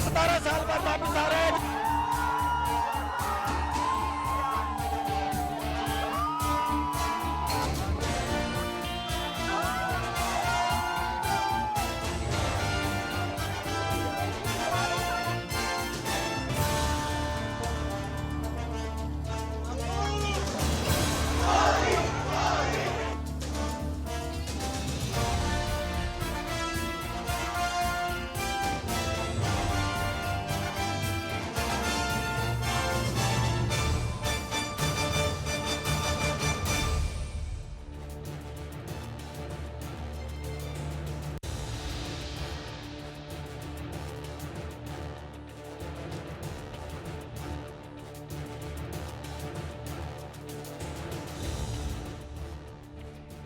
17 साल बाद वापस आ रहे हैं।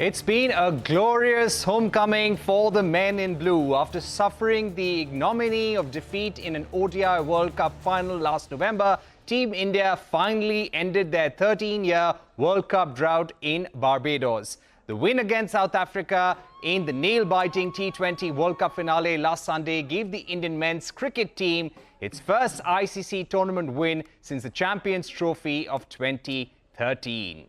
It's been a glorious homecoming for the men in blue. After suffering the ignominy of defeat in an ODI World Cup final last November, Team India finally ended their 13-year World Cup drought in Barbados. The win against South Africa in the nail-biting T20 World Cup finale last Sunday gave the Indian men's cricket team its first ICC tournament win since the Champions Trophy of 2013.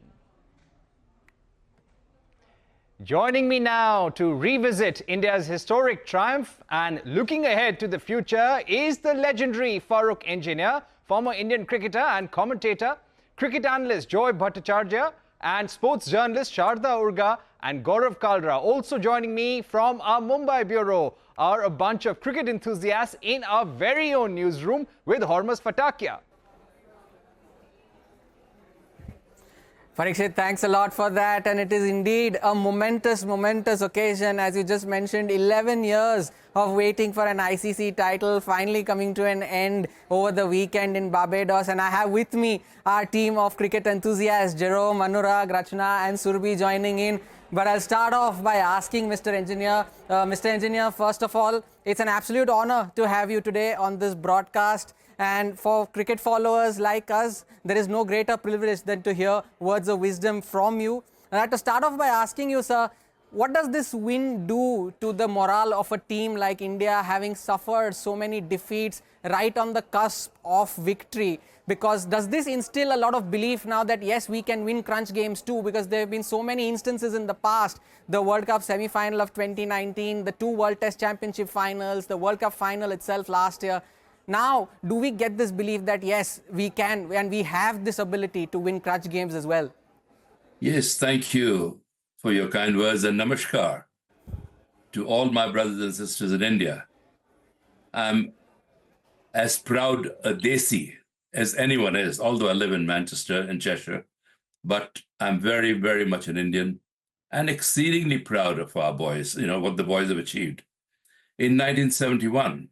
Joining me now to revisit India's historic triumph and looking ahead to the future is the legendary Farooq Engineer, former Indian cricketer and commentator, cricket analyst Joy Bhattacharya and sports journalist Sharda Urga and Gaurav Kalra. Also joining me from our Mumbai bureau are a bunch of cricket enthusiasts in our very own newsroom with Hormuz Fatakia. Parikshit, thanks a lot for that, and it is indeed a momentous occasion. As you just mentioned, 11 years of waiting for an ICC title finally coming to an end over the weekend in Barbados, and I have with me our team of cricket enthusiasts, Jerome, Anurag, Rachna and Surbi joining in. But I'll start off by asking Mr. Engineer. Mr. Engineer, first of all, it's an absolute honor to have you today on this broadcast. And for cricket followers like us, there is no greater privilege than to hear words of wisdom from you. And I have to start off by asking you, sir, what does this win do to the morale of a team like India, having suffered so many defeats right on the cusp of victory? Because does this instill a lot of belief now that, yes, we can win crunch games too? Because there have been so many instances in the past, the World Cup semi-final of 2019, the 2 World Test Championship finals, the World Cup final itself last year. Now, do we get this belief that, yes, we can and we have this ability to win crunch games as well? Yes, thank you for your kind words, and namaskar to all my brothers and sisters in India. I'm as proud a Desi as anyone is, although I live in Manchester in Cheshire, but I'm very, very much an Indian and exceedingly proud of our boys, what the boys have achieved. In 1971,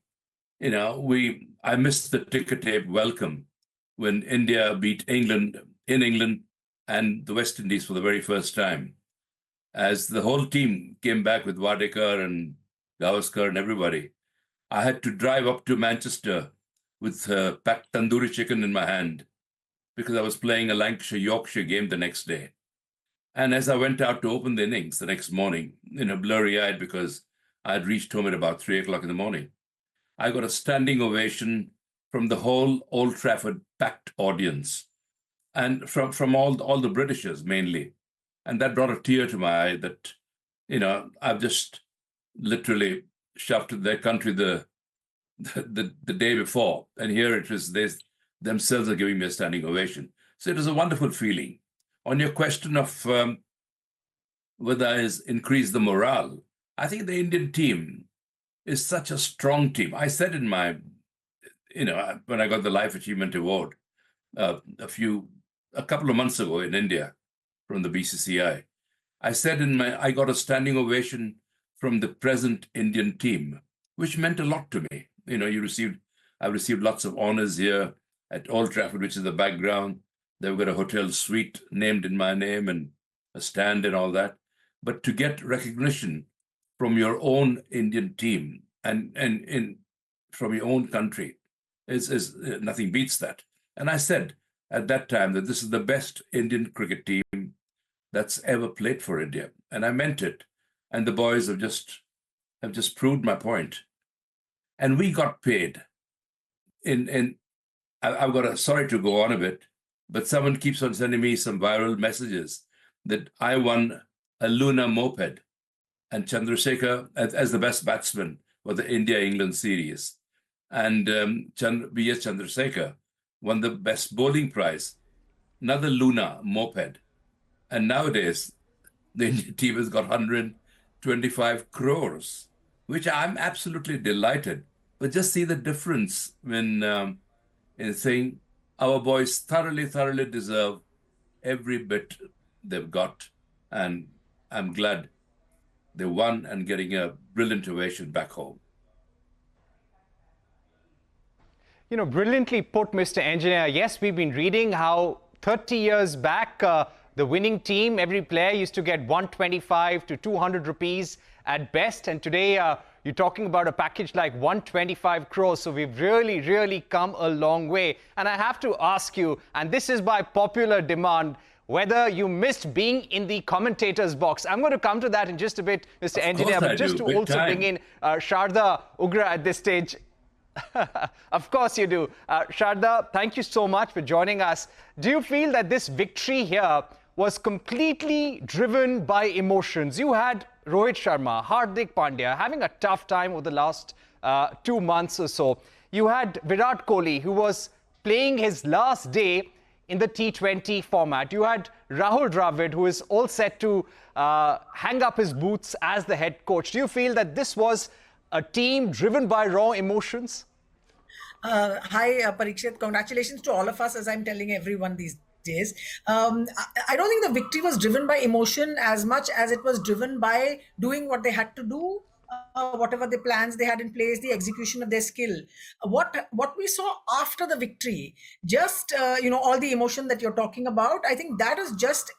I missed the ticker tape welcome when India beat England in England and the West Indies for the very first time. As the whole team came back with Wadekar and Gavaskar and everybody, I had to drive up to Manchester with packed tandoori chicken in my hand because I was playing a Lancashire-Yorkshire game the next day. And as I went out to open the innings the next morning, blurry-eyed because I had reached home at about 3 o'clock in the morning, I got a standing ovation from the whole Old Trafford packed audience and from all the Britishers mainly. And that brought a tear to my eye that, I've just literally shoved their country the day before. And here it is, they themselves are giving me a standing ovation. So it was a wonderful feeling. On your question of whether it's increased the morale, I think the Indian team is such a strong team. I said in my, when I got the Life Achievement Award a couple of months ago in India from the BCCI, I said I got a standing ovation from the present Indian team, which meant a lot to me. I received lots of honors here at Old Trafford, which is the background. They've got a hotel suite named in my name and a stand and all that. But to get recognition from your own Indian team and from your own country is nothing beats that. And I said at that time that this is the best Indian cricket team that's ever played for India, and I meant it. And the boys have just proved my point. And we got paid I've got sorry to go on a bit, but someone keeps on sending me some viral messages that I won a Luna moped and Chandrasekhar as the best batsman for the India-England series. And B.S. Chandrasekhar won the best bowling prize, another Luna moped. And nowadays, the Indian team has got 125 crores, which I'm absolutely delighted. But just see the difference when in saying our boys thoroughly deserve every bit they've got. And I'm glad they won and getting a brilliant ovation back home. You know, brilliantly put, Mr. Engineer. Yes, we've been reading how 30 years back, the winning team, every player used to get 125 to 200 rupees at best. And today, you're talking about a package like 125 crores. So we've really come a long way. And I have to ask you, and this is by popular demand, whether you missed being in the commentator's box. I'm going to come to that in just a bit, Mr. Engineer. But just to also bring in Sharda Ugra at this stage. Of course you do. Sharda, thank you so much for joining us. Do you feel that this victory here was completely driven by emotions? You had Rohit Sharma, Hardik Pandya having a tough time over the last 2 months or so. You had Virat Kohli, who was playing his last day in the T20 format. You had Rahul Dravid, who is all set to hang up his boots as the head coach. Do you feel that this was a team driven by raw emotions? Hi, Parikshit. Congratulations to all of us, as I'm telling everyone these days. I don't think the victory was driven by emotion as much as it was driven by doing what they had to do, whatever the plans they had in place, the execution of their skill. What we saw after the victory, just all the emotion that you're talking about, I think that is just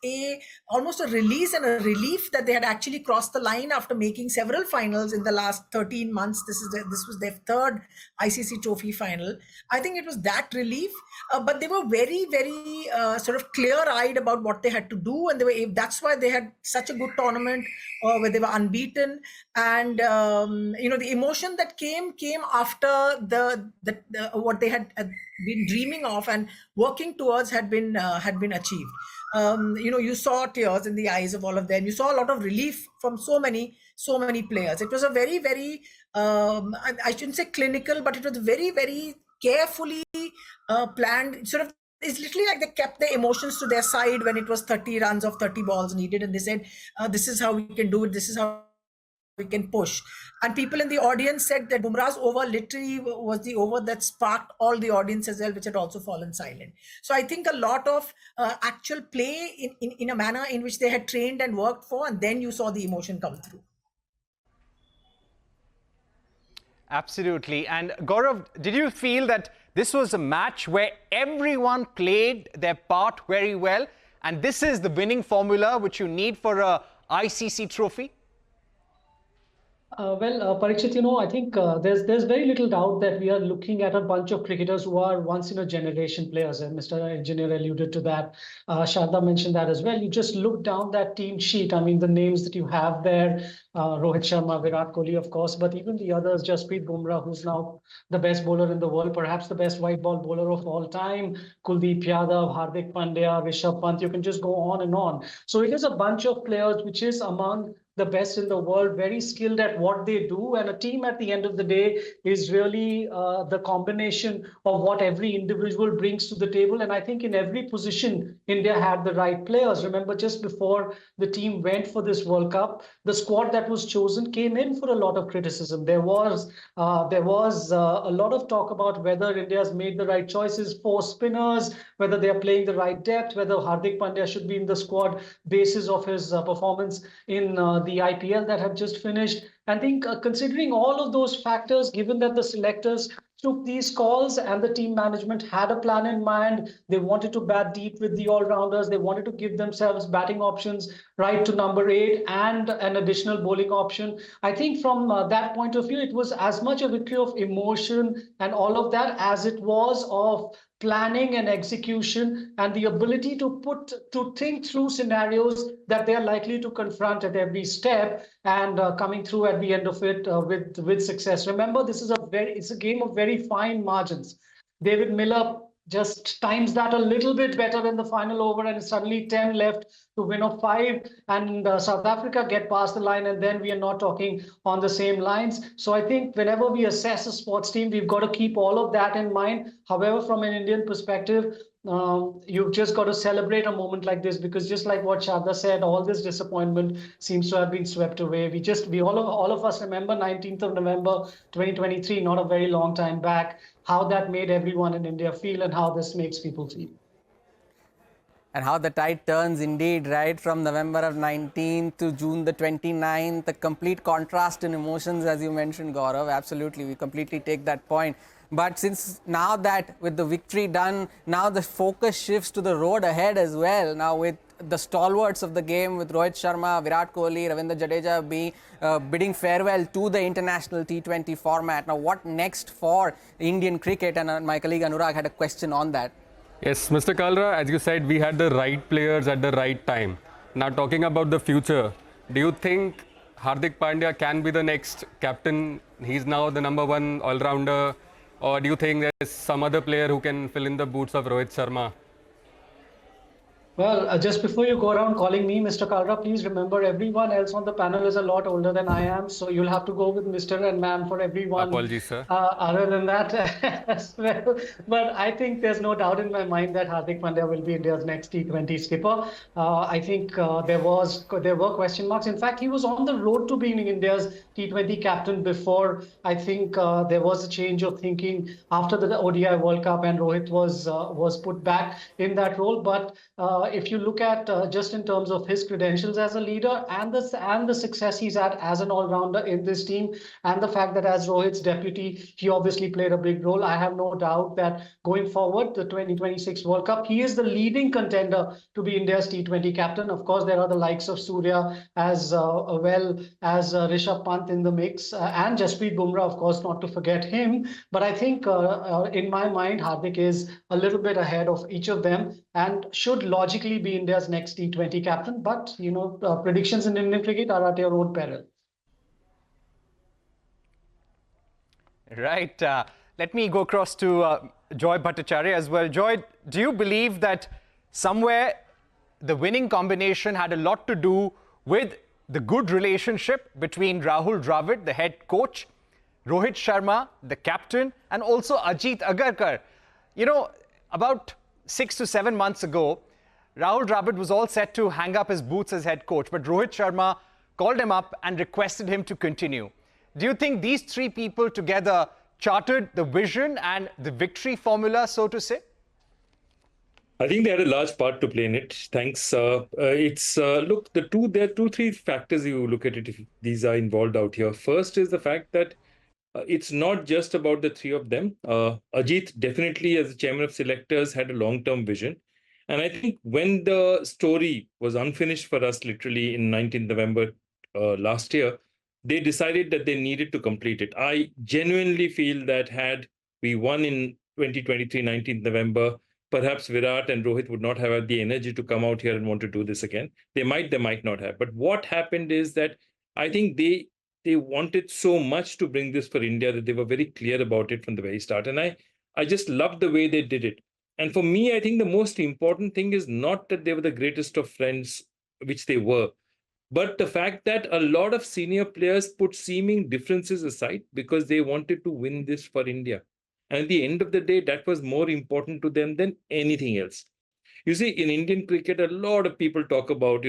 almost a release and a relief that they had actually crossed the line after making several finals in the last 13 months. This was their third ICC trophy final. I think it was that relief, but they were very sort of clear-eyed about what they had to do, and that's why they had such a good tournament where they were unbeaten. And the emotion that came after the what they had been dreaming of and working towards had been achieved. You saw tears in the eyes of all of them. You saw a lot of relief from so many players. It was a very I shouldn't say clinical, but it was very carefully planned. Sort of, it's literally like they kept their emotions to their side when it was 30 runs of 30 balls needed, and they said, this is how we can do it, this is how we can push. And people in the audience said that Bumrah's over literally was the over that sparked all the audience as well, which had also fallen silent. So I think a lot of actual play in a manner in which they had trained and worked for, and then you saw the emotion come through. Absolutely. And Gaurav, did you feel that this was a match where everyone played their part very well, and this is the winning formula which you need for a ICC trophy? Parikshit, I think there's very little doubt that we are looking at a bunch of cricketers who are once-in-a-generation players, and Mr. Engineer alluded to that. Sharda mentioned that as well. You just look down that team sheet. I mean, the names that you have there, Rohit Sharma, Virat Kohli, of course, but even the others, Jasprit Bumrah, who's now the best bowler in the world, perhaps the best white ball bowler of all time, Kuldeep Yadav, Hardik Pandya, Rishabh Pant, you can just go on and on. So it is a bunch of players which is among the best in the world, very skilled at what they do. And a team at the end of the day is really the combination of what every individual brings to the table. And I think in every position, India had the right players. Remember, just before the team went for this World Cup, the squad that was chosen came in for a lot of criticism. There was a lot of talk about whether India's made the right choices for spinners, whether they are playing the right depth, whether Hardik Pandya should be in the squad basis of his performance in the IPL that had just finished. I think considering all of those factors, given that the selectors took these calls and the team management had a plan in mind, they wanted to bat deep with the all-rounders, they wanted to give themselves batting options right to number 8 and an additional bowling option. I think from that point of view, it was as much a victory of emotion and all of that as it was of planning and execution and the ability to think through scenarios that they are likely to confront at every step and coming through at the end of it with success. Remember, it's a game of very very fine margins. David Miller just times that a little bit better in the final over, and it's suddenly 10 left to win of 5, and South Africa get past the line, and then we are not talking on the same lines. So I think whenever we assess a sports team, we've got to keep all of that in mind. However, from an Indian perspective, you've just got to celebrate a moment like this, because just like what Shadda said, all this disappointment seems to have been swept away. We all of us remember 19th of November 2023, not a very long time back, how that made everyone in India feel and how this makes people feel. And how the tide turns indeed, right? From November of 19th to June the 29th, the complete contrast in emotions, as you mentioned, Gaurav. Absolutely, we completely take that point. But since now that with the victory done, now the focus shifts to the road ahead as well. Now with the stalwarts of the game, with Rohit Sharma, Virat Kohli, Ravindra Jadeja bidding farewell to the international T20 format. Now what next for Indian cricket? And my colleague Anurag had a question on that. Yes, Mr. Kalra, as you said, we had the right players at the right time. Now talking about the future, do you think Hardik Pandya can be the next captain? He's now the #1 all-rounder. Or do you think there's some other player who can fill in the boots of Rohit Sharma? Well, just before you go around calling me Mr. Kalra, please remember everyone else on the panel is a lot older than I am. So you'll have to go with Mr. and ma'am for everyone. Apologies, sir. Other than that as well. But I think there's no doubt in my mind that Hardik Pandya will be India's next T20 skipper. I think there were question marks. In fact, he was on the road to being India's T20 captain before. I think there was a change of thinking after the ODI World Cup, and Rohit was put back in that role. But if you look at just in terms of his credentials as a leader and the success he's had as an all-rounder in this team, and the fact that as Rohit's deputy, he obviously played a big role, I have no doubt that going forward, the 2026 World Cup, he is the leading contender to be India's T20 captain. Of course, there are the likes of Surya as well as Rishabh Pant in the mix, and Jasprit Bumrah, of course, not to forget him. But I think in my mind, Hardik is a little bit ahead of each of them and should logically be India's next T20 captain. But, predictions in Indian cricket are at your own peril. Right. Let me go across to Joy Bhattacharya as well. Joy, do you believe that somewhere the winning combination had a lot to do with the good relationship between Rahul Dravid, the head coach, Rohit Sharma, the captain, and also Ajit Agarkar? About 6 to 7 months ago, Rahul Dravid was all set to hang up his boots as head coach, but Rohit Sharma called him up and requested him to continue. Do you think these three people together charted the vision and the victory formula, so to say? I think they had a large part to play in it. Thanks. Look, there are 2-3 factors you look at it if these are involved out here. First is the fact that it's not just about the three of them. Ajit definitely, as the chairman of selectors, had a long-term vision. And I think when the story was unfinished for us, literally in 19th November last year, they decided that they needed to complete it. I genuinely feel that had we won in 2023, 19th November, perhaps Virat and Rohit would not have had the energy to come out here and want to do this again. They might not have. But what happened is that I think they wanted so much to bring this for India that they were very clear about it from the very start. And I just loved the way they did it. And for me, I think the most important thing is not that they were the greatest of friends, which they were, but the fact that a lot of senior players put seeming differences aside because they wanted to win this for India. And at the end of the day, that was more important to them than anything else. You see, in Indian cricket, a lot of people talk about,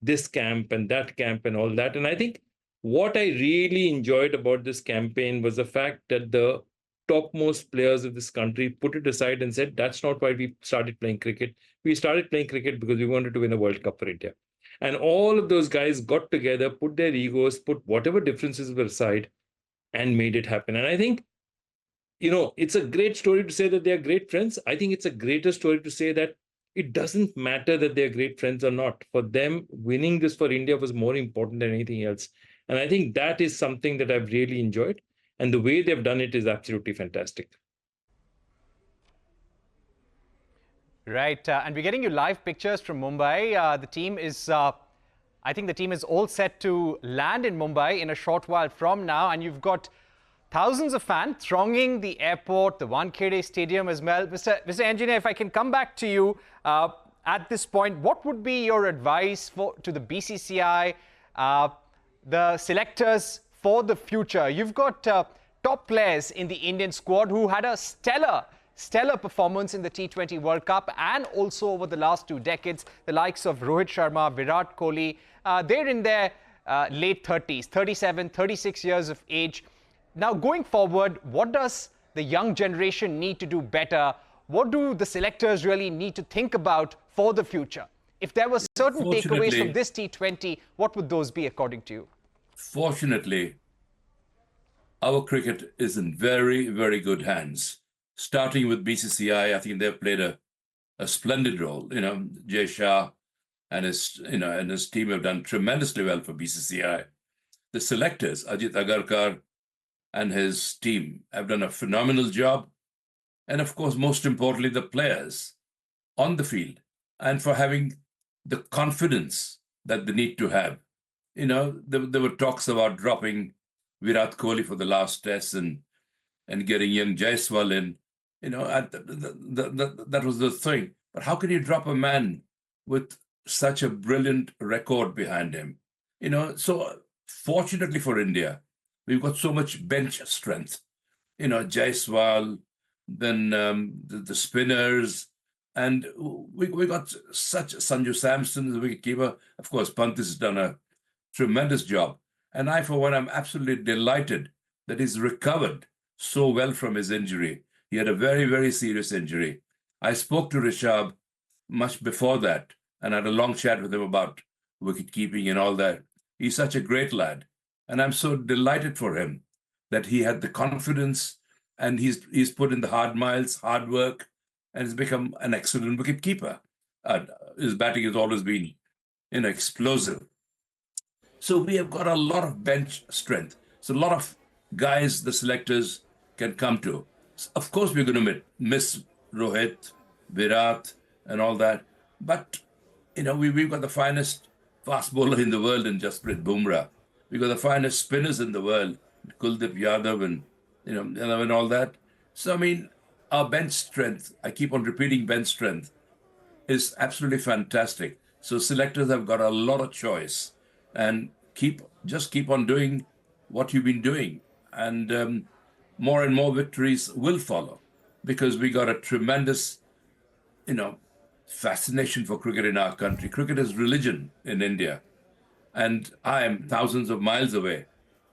this camp and that camp and all that. And I think what I really enjoyed about this campaign was the fact that the topmost players of this country put it aside and said, that's not why we started playing cricket. We started playing cricket because we wanted to win a World Cup for India. And all of those guys got together, put their egos, put whatever differences were aside, and made it happen. And I think, it's a great story to say that they are great friends. I think it's a greater story to say that it doesn't matter that they're great friends or not. For them, winning this for India was more important than anything else. And I think that is something that I've really enjoyed. And the way they've done it is absolutely fantastic. Right. And we're getting you live pictures from Mumbai. The team is, I think the team is all set to land in Mumbai in a short while from now. And you've got thousands of fans thronging the airport, the Wankhede Stadium as well. Mr. Engineer, if I can come back to you at this point, what would be your advice to the BCCI, the selectors for the future? You've got top players in the Indian squad who had a stellar performance in the T20 World Cup and also over the last 2 decades. The likes of Rohit Sharma, Virat Kohli, they're in their late 30s, 37, 36 years of age. Now, going forward, what does the young generation need to do better? What do the selectors really need to think about for the future? If there were certain takeaways from this T20, what would those be according to you? Fortunately, our cricket is in very, very good hands. Starting with BCCI, I think they've played a splendid role. Jay Shah and his team have done tremendously well for BCCI. The selectors, Ajit Agarkar and his team, have done a phenomenal job. And of course, most importantly, the players on the field, and for having the confidence that they need to have. There were talks about dropping Virat Kohli for the last test and getting young Jaiswal in. That was the thing. But how can you drop a man with such a brilliant record behind him? So fortunately for India, we've got so much bench strength. Jaiswal, then the spinners, and we got such Sanju Samson, the wicketkeeper. Of course, Pant has done a tremendous job. And I, for one, am absolutely delighted that he's recovered so well from his injury. He had a very, very serious injury. I spoke to Rishabh much before that and had a long chat with him about wicket keeping and all that. He's such a great lad. And I'm so delighted for him that he had the confidence and he's put in the hard miles, hard work, and has become an excellent wicket keeper. His batting has always been explosive. So we have got a lot of bench strength. So a lot of guys the selectors can come to. Of course, we're going to miss Rohit, Virat, and all that. But, we've got the finest fast bowler in the world in Jasprit Bumrah. We've got the finest spinners in the world, Kuldeep Yadav and all that. So, our bench strength, I keep on repeating bench strength, is absolutely fantastic. So selectors have got a lot of choice. And just keep on doing what you've been doing. And more and more victories will follow because we got a tremendous, fascination for cricket in our country. Cricket is religion in India. And I am thousands of miles away,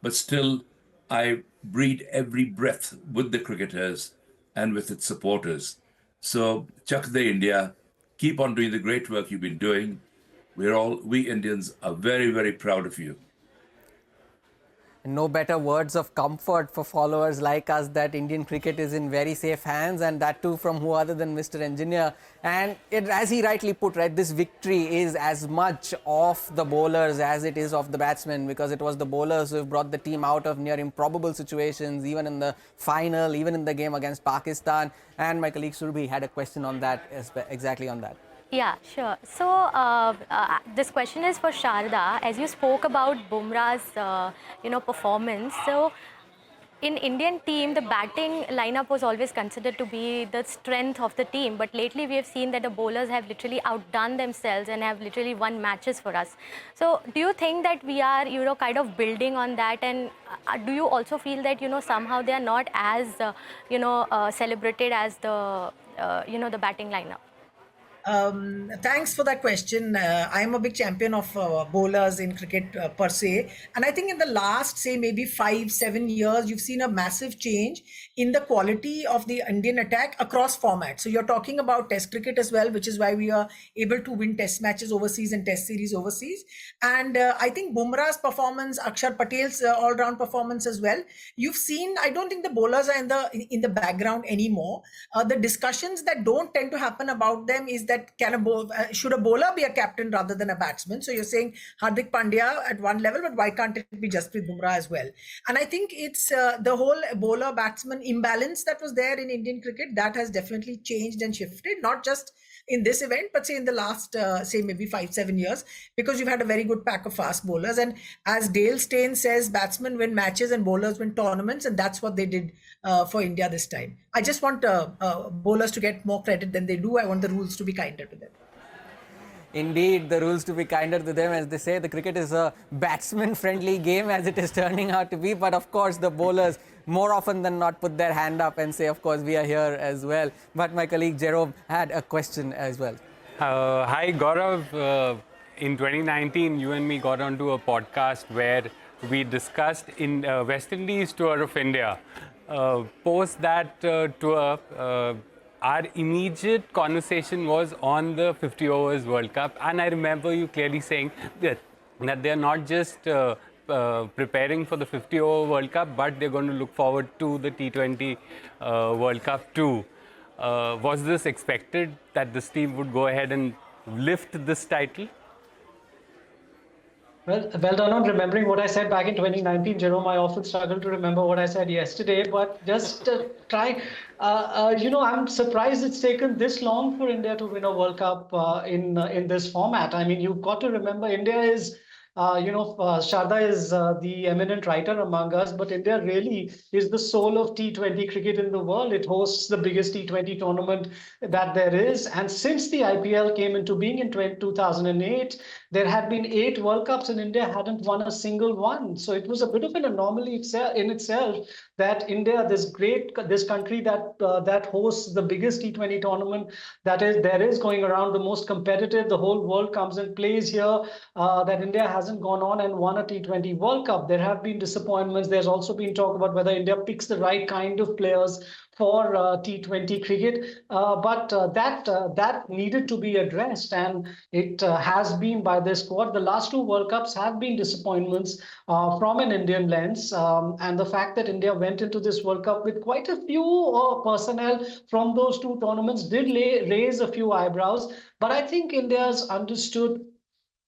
but still I breathe every breath with the cricketers and with its supporters. So, Chak De India, keep on doing the great work you've been doing. We Indians are very, very proud of you. No better words of comfort for followers like us that Indian cricket is in very safe hands, and that too from who other than Mr. Engineer. And as he rightly put, right, this victory is as much of the bowlers as it is of the batsmen, because it was the bowlers who have brought the team out of near improbable situations, even in the final, even in the game against Pakistan. And my colleague Surbhi had a question on that, exactly on that. Yeah, sure. So this question is for Sharda. As you spoke about Bumrah's, performance. So in Indian team, the batting lineup was always considered to be the strength of the team. But lately, we have seen that the bowlers have literally outdone themselves and have literally won matches for us. So do you think that we are, kind of building on that? And do you also feel that, somehow they are not as, celebrated as the, the batting lineup? Thanks for that question. I am a big champion of bowlers in cricket per se. And I think in the last, say, maybe 5-7 years, you've seen a massive change in the quality of the Indian attack across formats. So you're talking about Test cricket as well, which is why we are able to win Test matches overseas and Test series overseas. And I think Bumrah's performance, Akshar Patel's all-round performance as well. You've seen, I don't think the bowlers are in the background anymore. The discussions that don't tend to happen about them is that should a bowler be a captain rather than a batsman? So you're saying Hardik Pandya at one level, but why can't it be Jasprit Bumrah as well? And I think it's the whole bowler-batsman imbalance that was there in Indian cricket that has definitely changed and shifted, not just in this event, but say in the last, say maybe 5-7 years, because you've had a very good pack of fast bowlers. And as Dale Steyn says, batsmen win matches and bowlers win tournaments, and that's what they did for India this time. I just want bowlers to get more credit than they do. I want the rules to be kinder to them. Indeed, the rules to be kinder to them. As they say, the cricket is a batsman-friendly game, as it is turning out to be. But of course, the bowlers more often than not put their hand up and say, of course, we are here as well. But my colleague Jerome had a question as well. Hi, Gaurav. In 2019, you and me got onto a podcast where we discussed in West Indies tour of India. Post that tour, our immediate conversation was on the 50 overs World Cup, and I remember you clearly saying that they're not just preparing for the 50 over World Cup, but they're going to look forward to the T20 World Cup too. Was this expected that this team would go ahead and lift this title? Well done on remembering what I said back in 2019, Jerome. I often struggle to remember what I said yesterday, but just try. I'm surprised it's taken this long for India to win a World Cup in this format. I mean, you've got to remember India is. Sharda is the eminent writer among us, but India really is the soul of T20 cricket in the world. It hosts the biggest T20 tournament that there is. And since the IPL came into being in 2008, there had been 8 World Cups and India hadn't won a single one. So it was a bit of an anomaly in itself that India, this country that hosts the biggest T20 tournament there is going around, the most competitive, the whole world comes and plays here, that India hasn't gone on and won a T20 World Cup. There have been disappointments. There's also been talk about whether India picks the right kind of players for T20 cricket, but that needed to be addressed, and it has been by this squad. The last 2 World Cups have been disappointments from an Indian lens, and the fact that India went into this World Cup with quite a few personnel from those 2 tournaments did raise a few eyebrows. But I think India's understood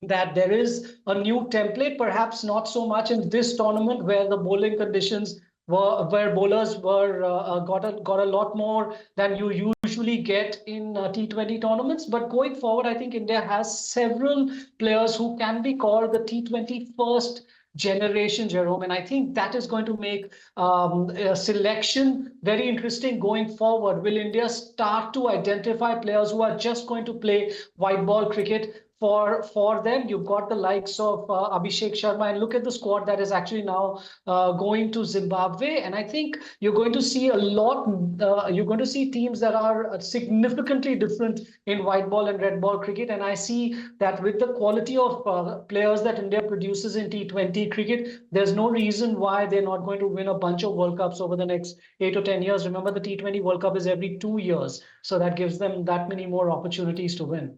that there is a new template, perhaps not so much in this tournament where the bowling conditions where bowlers got a lot more than you usually get in T20 tournaments. But going forward, I think India has several players who can be called the T20 first generation, Jerome, and I think that is going to make a selection very interesting going forward. Will India start to identify players who are just going to play white ball cricket? For them, you've got the likes of Abhishek Sharma, and look at the squad that is actually now going to Zimbabwe. And I think you're going to see you're going to see teams that are significantly different in white ball and red ball cricket. And I see that with the quality of players that India produces in T20 cricket, there's no reason why they're not going to win a bunch of World Cups over the next 8 or 10 years. Remember, the T20 World Cup is every 2 years. So that gives them that many more opportunities to win.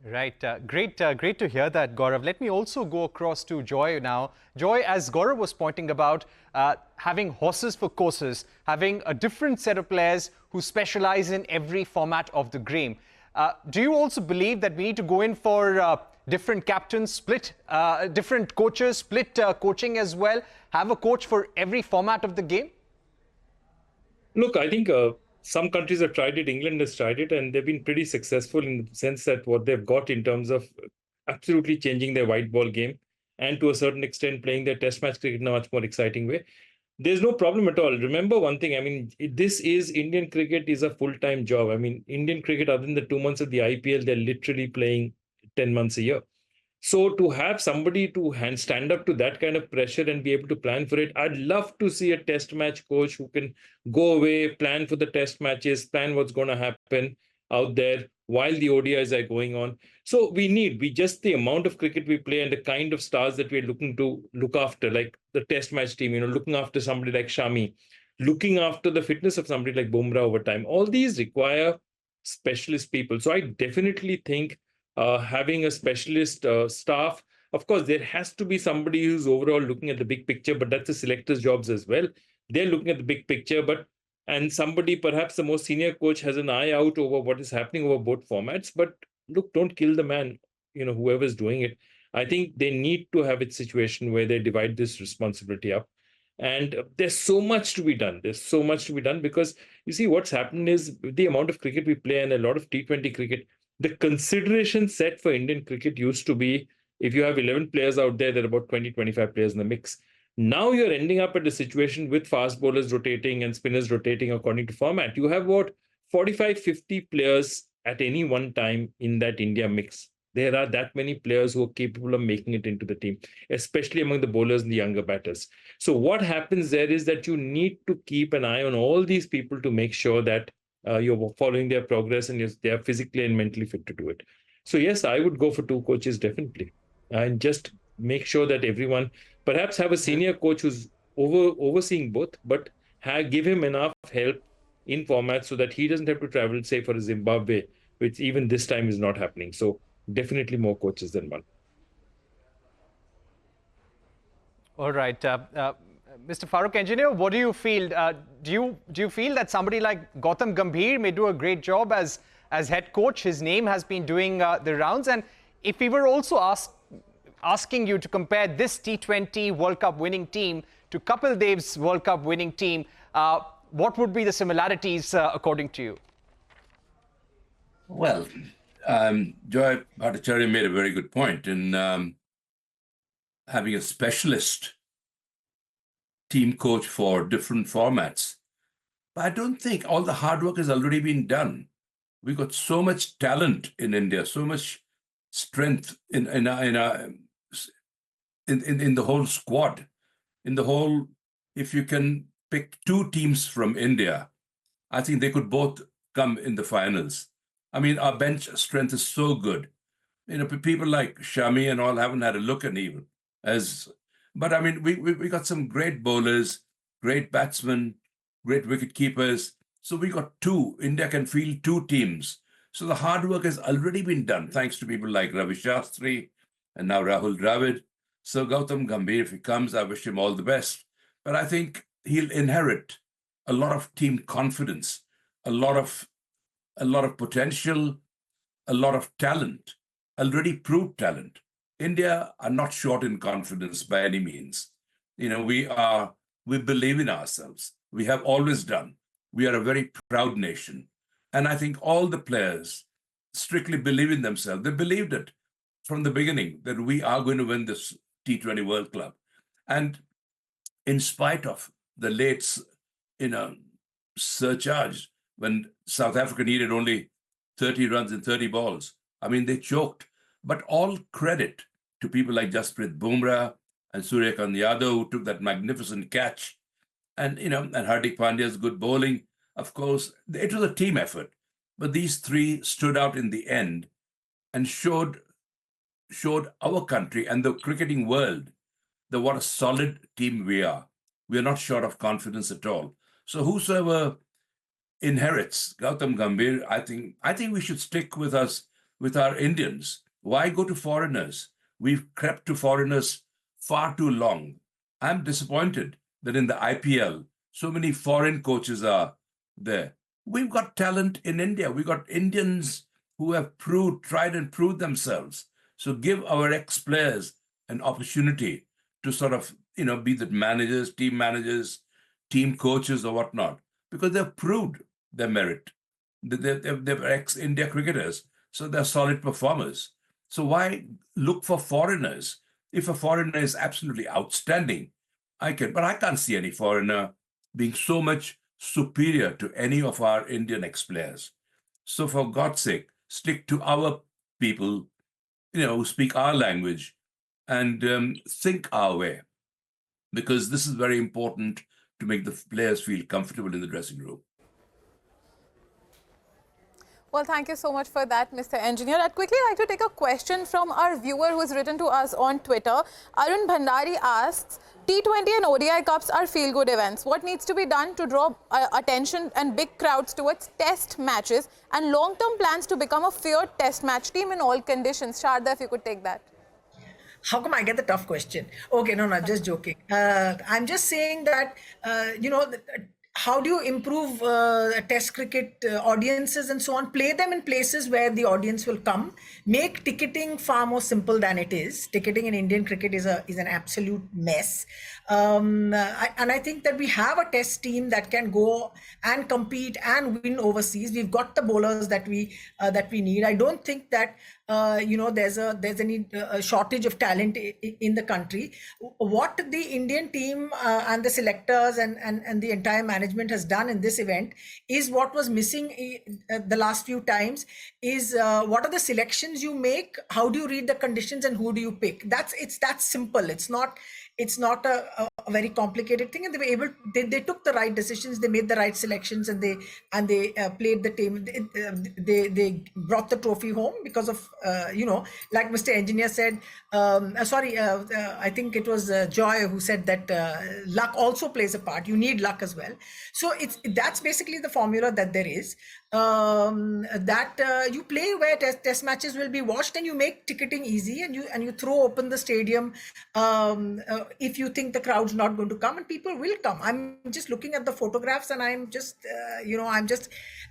Right. Great to hear that, Gaurav. Let me also go across to Joy now. Joy, as Gaurav was pointing about, having horses for courses, having a different set of players who specialize in every format of the game. Do you also believe that we need to go in for different captains, different coaches, split coaching as well, have a coach for every format of the game? Look, I think some countries have tried it. England has tried it, and they've been pretty successful in the sense that what they've got in terms of absolutely changing their white ball game and to a certain extent playing their test match cricket in a much more exciting way. There's no problem at all. Remember one thing, I mean, Indian cricket is a full-time job. I mean, Indian cricket, other than the 2 months of the IPL, they're literally playing 10 months a year. So to have somebody to stand up to that kind of pressure and be able to plan for it, I'd love to see a test match coach who can go away, plan for the test matches, plan what's going to happen out there while the ODIs are going on. So we just the amount of cricket we play and the kind of stars that we're looking to look after, like the test match team, looking after somebody like Shami, looking after the fitness of somebody like Bumrah over time. All these require specialist people. So I definitely think having a specialist staff, of course, there has to be somebody who's overall looking at the big picture, but that's the selectors' jobs as well. They're looking at the big picture, and somebody, perhaps the most senior coach, has an eye out over what is happening over both formats. But look, don't kill the man, whoever's doing it. I think they need to have a situation where they divide this responsibility up. And there's so much to be done. There's so much to be done because you see what's happened is the amount of cricket we play and a lot of T20 cricket, the consideration set for Indian cricket used to be if you have 11 players out there, there are about 20, 25 players in the mix. Now you're ending up at a situation with fast bowlers rotating and spinners rotating according to format. You have about 45, 50 players at any one time in that India mix. There are that many players who are capable of making it into the team, especially among the bowlers and the younger batters. So what happens there is that you need to keep an eye on all these people to make sure that you're following their progress and they are physically and mentally fit to do it. So yes, I would go for two coaches definitely, and just make sure that everyone perhaps have a senior coach who's overseeing both, but give him enough help in format so that he doesn't have to travel, say, for Zimbabwe, which even this time is not happening. So definitely more coaches than one. All right. Mr. Farooq Engineer, what do you feel? Do you feel that somebody like Gautam Gambhir may do a great job as head coach? His name has been doing the rounds. And if we were also asking you to compare this T20 World Cup winning team to Kapil Dev's World Cup winning team, what would be the similarities according to you? Well, Joy Bhattacharya made a very good point in having a specialist team coach for different formats. But I don't think all the hard work has already been done. We've got so much talent in India, so much strength in the whole squad, in the whole. If you can pick two teams from India, I think they could both come in the finals. I mean, our bench strength is so good. You know, people like Shami and all haven't had a look at even but I mean, we got some great bowlers, great batsmen, great wicket keepers. So we got two. India can field two teams. So the hard work has already been done, thanks to people like Ravi Shastri and now Rahul Dravid. So Gautam Gambhir, if he comes, I wish him all the best. But I think he'll inherit a lot of team confidence, a lot of potential, a lot of talent, already proved talent. India are not short in confidence by any means. You know, we believe in ourselves. We have always done. We are a very proud nation. And I think all the players strictly believe in themselves. They believed it from the beginning that we are going to win this T20 World Cup. And in spite of the late, surcharge, when South Africa needed only 30 runs in 30 balls, I mean, they choked. But all credit to people like Jasprit Bumrah and Suryakant Yadav, who took that magnificent catch, and Hardik Pandya's good bowling. Of course, it was a team effort, but these three stood out in the end and showed our country and the cricketing world that what a solid team we are. We are not short of confidence at all. So whosoever inherits Gautam Gambhir, I think we should stick with our Indians. Why go to foreigners? We've crept to foreigners far too long. I'm disappointed that in the IPL, so many foreign coaches are there. We've got talent in India. We've got Indians who have tried and proved themselves. So give our ex-players an opportunity to sort of, be the managers, team coaches or whatnot, because they've proved their merit. They're ex-India cricketers, so they're solid performers. So why look for foreigners? If a foreigner is absolutely outstanding, but I can't see any foreigner being so much superior to any of our Indian ex-players. So for God's sake, stick to our people, who speak our language and think our way, because this is very important to make the players feel comfortable in the dressing room. Well, thank you so much for that, Mr. Engineer. I'd quickly like to take a question from our viewer who has written to us on Twitter. Arun Bhandari asks, T20 and ODI Cups are feel-good events. What needs to be done to draw attention and big crowds towards test matches and long-term plans to become a feared test match team in all conditions? Sharda, if you could take that. How come I get the tough question? Okay, no, I'm just joking. I'm just saying that, how do you improve test cricket audiences and so on? Play them in places where the audience will come. Make ticketing far more simple than it is. Ticketing in Indian cricket is an absolute mess. And I think that we have a test team that can go and compete and win overseas. We've got the bowlers that we need. I don't think that there's any shortage of talent in the country. What the Indian team and the selectors and the entire management has done in this event is what was missing the last few times is what are the selections you make, how do you read the conditions, and who do you pick. It's that simple. It's not a very complicated thing, and they took the right decisions, they made the right selections, and they played the team. They brought the trophy home because of like Mr. Engineer said. I think it was Joy who said that luck also plays a part. You need luck as well. So that's basically the formula that there is. You play where test matches will be watched, and you make ticketing easy, and you throw open the stadium if you think the crowd's not going to come, and people will come. I'm just looking at the photographs, and I'm just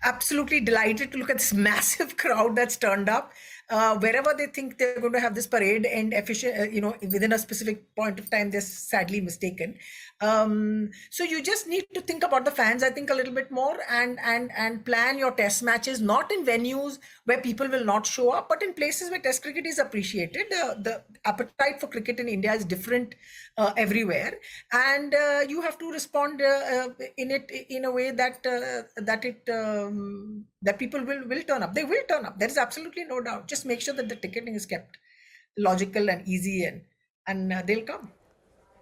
absolutely delighted to look at this massive crowd that's turned up. Wherever they think they're going to have this parade and within a specific point of time, they're sadly mistaken. So you just need to think about the fans, I think, a little bit more, and plan your test matches, not in venues where people will not show up, but in places where test cricket is appreciated. The appetite for cricket in India is different everywhere, and you have to respond in a way that people will turn up. They will turn up. There is absolutely no doubt. Just make sure that the ticketing is kept logical and easy, and they'll come.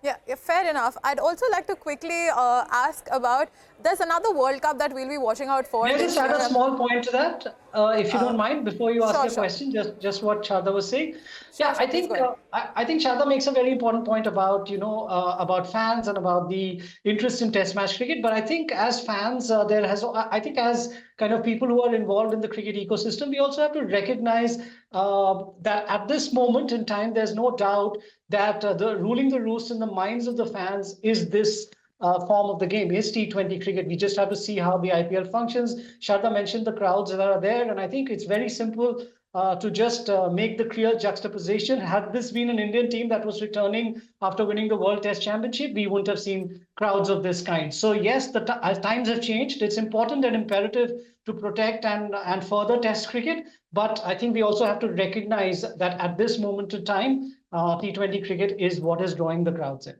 Yeah, fair enough. I'd also like to quickly ask about, there's another World Cup that we'll be watching out for. May I just add a small point to that, if you don't mind, before you ask your question, just what Sharda was saying. I think Sharda makes a very important point about, about fans and about the interest in Test match cricket. But I think as fans, as kind of people who are involved in the cricket ecosystem, we also have to recognize that at this moment in time, there's no doubt that the ruling the roost in the minds of the fans is this form of the game, is T20 cricket. We just have to see how the IPL functions. Sharda mentioned the crowds that are there, and I think it's very simple to just make the clear juxtaposition. Had this been an Indian team that was returning after winning the World Test Championship, we wouldn't have seen crowds of this kind. So yes, as times have changed, it's important and imperative to protect and further Test cricket. But I think we also have to recognize that at this moment in time, T20 cricket is what is drawing the crowds in.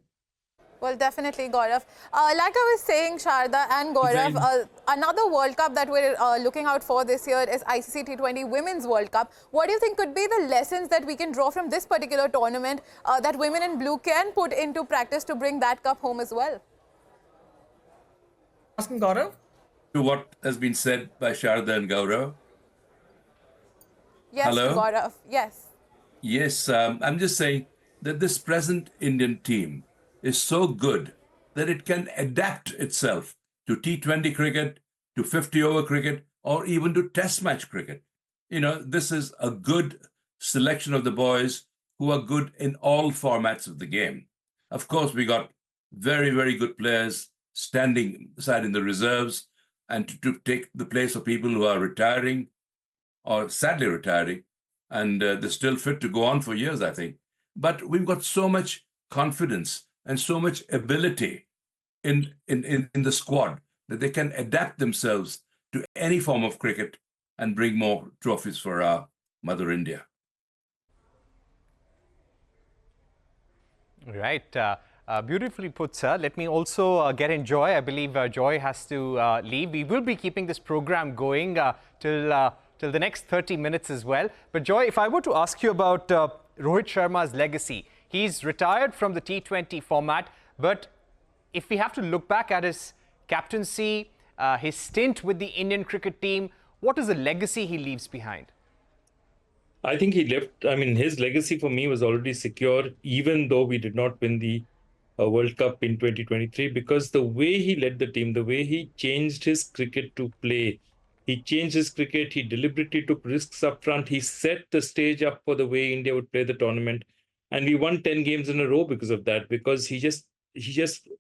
Well, definitely, Gaurav. Like I was saying, Sharda and Gaurav, another World Cup that we're looking out for this year is ICC T20 Women's World Cup. What do you think could be the lessons that we can draw from this particular tournament that women in blue can put into practice to bring that cup home as well? Asking Gaurav? To what has been said by Sharda and Gaurav? Yes, Hello? Gaurav. Yes. Yes, I'm just saying that this present Indian team is so good that it can adapt itself to T20 cricket, to 50-over cricket, or even to test match cricket. This is a good selection of the boys who are good in all formats of the game. Of course, we got very, very good players standing aside in the reserves and to take the place of people who are retiring or sadly retiring, and they're still fit to go on for years, I think. But we've got so much confidence and so much ability in the squad that they can adapt themselves to any form of cricket and bring more trophies for our Mother India. Right. Beautifully put, sir. Let me also get in Joy. I believe Joy has to leave. We will be keeping this program going till the next 30 minutes as well. But Joy, if I were to ask you about Rohit Sharma's legacy, he's retired from the T20 format, but if we have to look back at his captaincy, his stint with the Indian cricket team, what is the legacy he leaves behind? I think he left, his legacy for me was already secure, even though we did not win the World Cup in 2023, because the way he led the team, the way he changed his cricket to play, he changed his cricket, he deliberately took risks up front, he set the stage up for the way India would play the tournament. And we won 10 games in a row because of that, because he just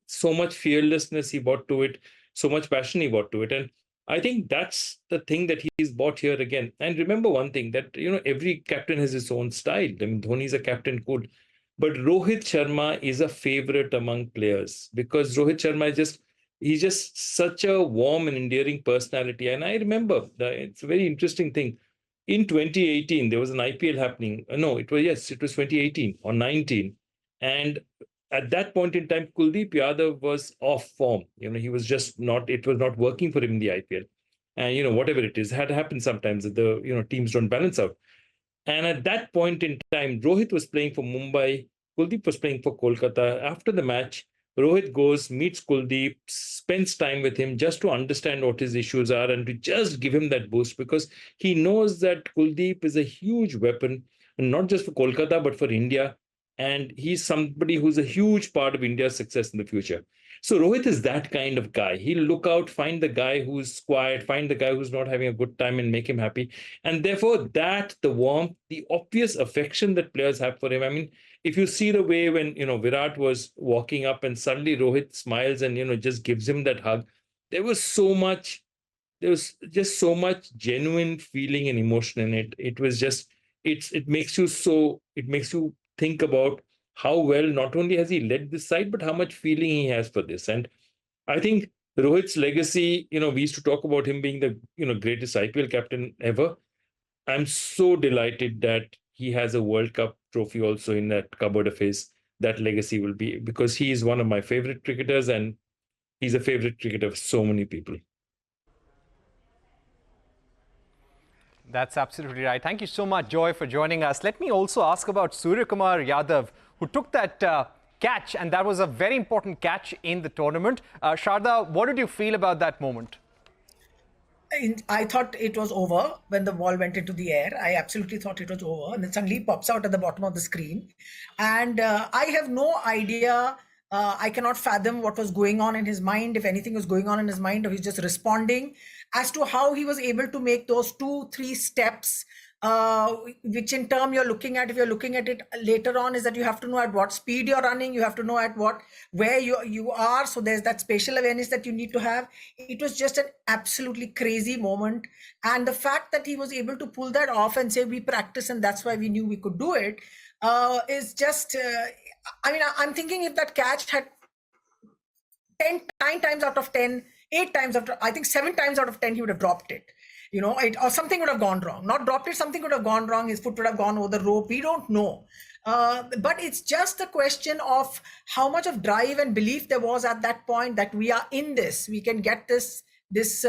so much fearlessness he brought to it. so much passion he brought to it. And I think that's the thing that he's brought here again. And remember one thing, that every captain has his own style. I mean, Dhoni is a captain, cool. But Rohit Sharma is a favorite among players, because Rohit Sharma is he's just such a warm and endearing personality. And I remember, it's a very interesting thing. In 2018, there was an IPL happening. No, it was 2018 or 19. And at that point in time, Kuldeep Yadav was off form. He was just not, it was not working for him in the IPL. And, whatever it is, had happened sometimes that the, teams don't balance out. And at that point in time, Rohit was playing for Mumbai, Kuldeep was playing for Kolkata. After the match, Rohit goes, meets Kuldeep, spends time with him just to understand what his issues are and to just give him that boost, because he knows that Kuldeep is a huge weapon, and not just for Kolkata, but for India. And he's somebody who's a huge part of India's success in the future. So Rohit is that kind of guy. He'll look out, find the guy who's quiet, find the guy who's not having a good time and make him happy. And therefore, the warmth, the obvious affection that players have for him. I mean, if you see the way when, Virat was walking up and suddenly Rohit smiles and, just gives him that hug, there was just so much genuine feeling and emotion in it. It was just, it makes you think about how well not only has he led this side, but how much feeling he has for this. And I think Rohit's legacy, we used to talk about him being the greatest IPL captain ever. I'm so delighted that he has a World Cup trophy also in that cupboard of his. That legacy will be, because he is one of my favorite cricketers, and he's a favorite cricketer of so many people. That's absolutely right. Thank you so much, Joy, for joining us. Let me also ask about Suryakumar Yadav, who took that catch, and that was a very important catch in the tournament. Sharda, what did you feel about that moment? I thought it was over when the ball went into the air. I absolutely thought it was over. And then suddenly pops out at the bottom of the screen. And I have no idea. I cannot fathom what was going on in his mind, if anything was going on in his mind, or he's just responding, as to how he was able to make those 2-3 steps, which in turn you're looking at, if you're looking at it later on, is that you have to know at what speed you're running, you have to know at where you are. So there's that spatial awareness that you need to have. It was just an absolutely crazy moment. And the fact that he was able to pull that off and say, we practice and that's why we knew we could do it, is just, I'm thinking if that catch had 9 times out of 10, 8 times out of, I think 7 times out of 10, he would have dropped it. Or something would have gone wrong. Not dropped it, something would have gone wrong. His foot would have gone over the rope. We don't know. But it's just a question of how much of drive and belief there was at that point that we are in this. We can get this. This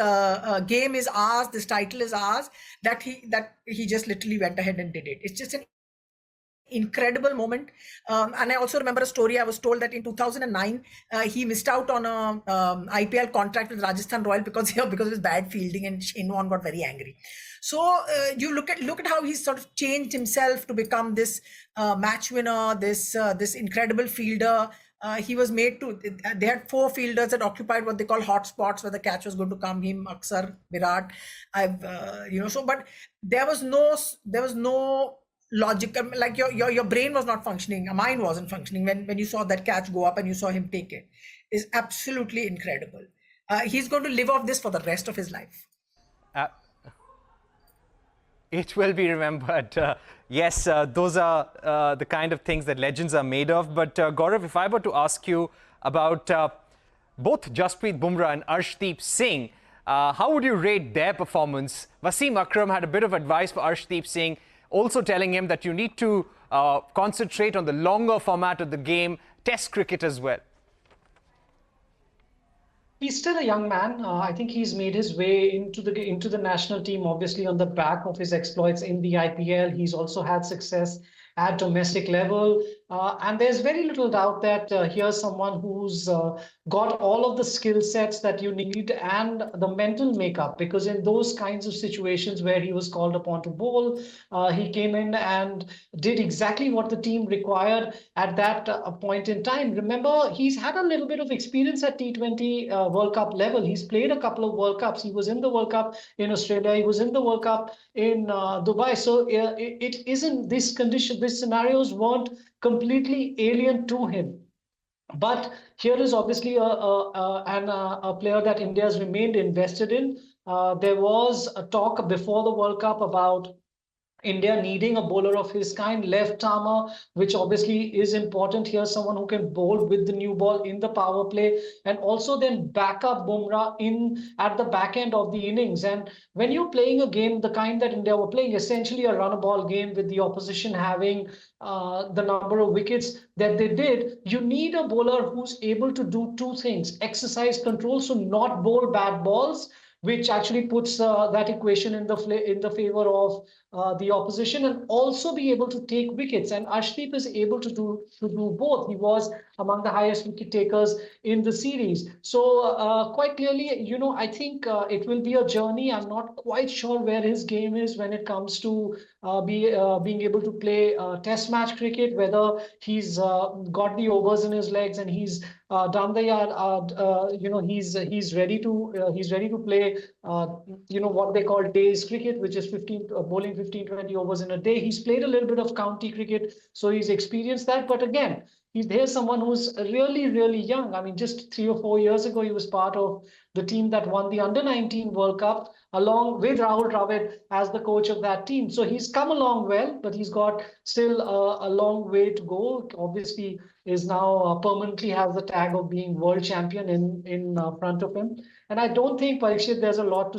game is ours. This title is ours. That he just literally went ahead and did it. It's just an incredible moment. And I also remember a story. I was told that in 2009 he missed out on a IPL contract with Rajasthan Royal because of his bad fielding, and Shane Warne got very angry. So you look at how he's sort of changed himself to become this match winner, this incredible fielder. He was made to. They had 4 fielders that occupied what they call hot spots where the catch was going to come. Him, Aksar, Virat. But there was no logic, like your brain was not functioning, your mind wasn't functioning when you saw that catch go up and you saw him take it. Is absolutely incredible. He's going to live off this for the rest of his life. It will be remembered. Yes, those are the kind of things that legends are made of. But Gaurav, if I were to ask you about both Jasprit Bumrah and Arshdeep Singh, how would you rate their performance? Wasim Akram had a bit of advice for Arshdeep Singh, also telling him that you need to concentrate on the longer format of the game, test cricket as well. He's still a young man. I think he's made his way into the national team, obviously on the back of his exploits in the IPL. He's also had success at domestic level. And there's very little doubt that here's someone who's got all of the skill sets that you need and the mental makeup, because in those kinds of situations where he was called upon to bowl, he came in and did exactly what the team required at that point in time. Remember, he's had a little bit of experience at T20 World Cup level. He's played a couple of World Cups. He was in the World Cup in Australia. He was in the World Cup in Dubai. So it isn't this condition, these scenarios weren't completely alien to him. But here is obviously a player that India has remained invested in. There was a talk before the World Cup about India needing a bowler of his kind, left armer, which obviously is important here, someone who can bowl with the new ball in the power play and also then back up Bumrah in at the back end of the innings. And when you're playing a game, the kind that India were playing, essentially a run a ball game with the opposition having the number of wickets that they did, you need a bowler who's able to do two things: exercise control, so not bowl bad balls, which actually puts that equation in the favor of the opposition, and also be able to take wickets. And Arshdeep is able to do both. He was among the highest wicket takers in the series. So quite clearly, I think it will be a journey. I'm not quite sure where his game is when it comes to being able to play test match cricket, whether he's got the overs in his legs and he's done the yard. He's ready to play what they call days cricket, which is bowling 15-20 overs in a day. He's played a little bit of county cricket, so he's experienced that. But again, there's someone who's really, really young. I mean, just 3 or 4 years ago, he was part of the team that won the Under-19 World Cup, along with Rahul Dravid as the coach of that team. So he's come along well, but he's got still a long way to go. Obviously, is now permanently has the tag of being world champion in front of him. And I don't think, Parikshit, there's a lot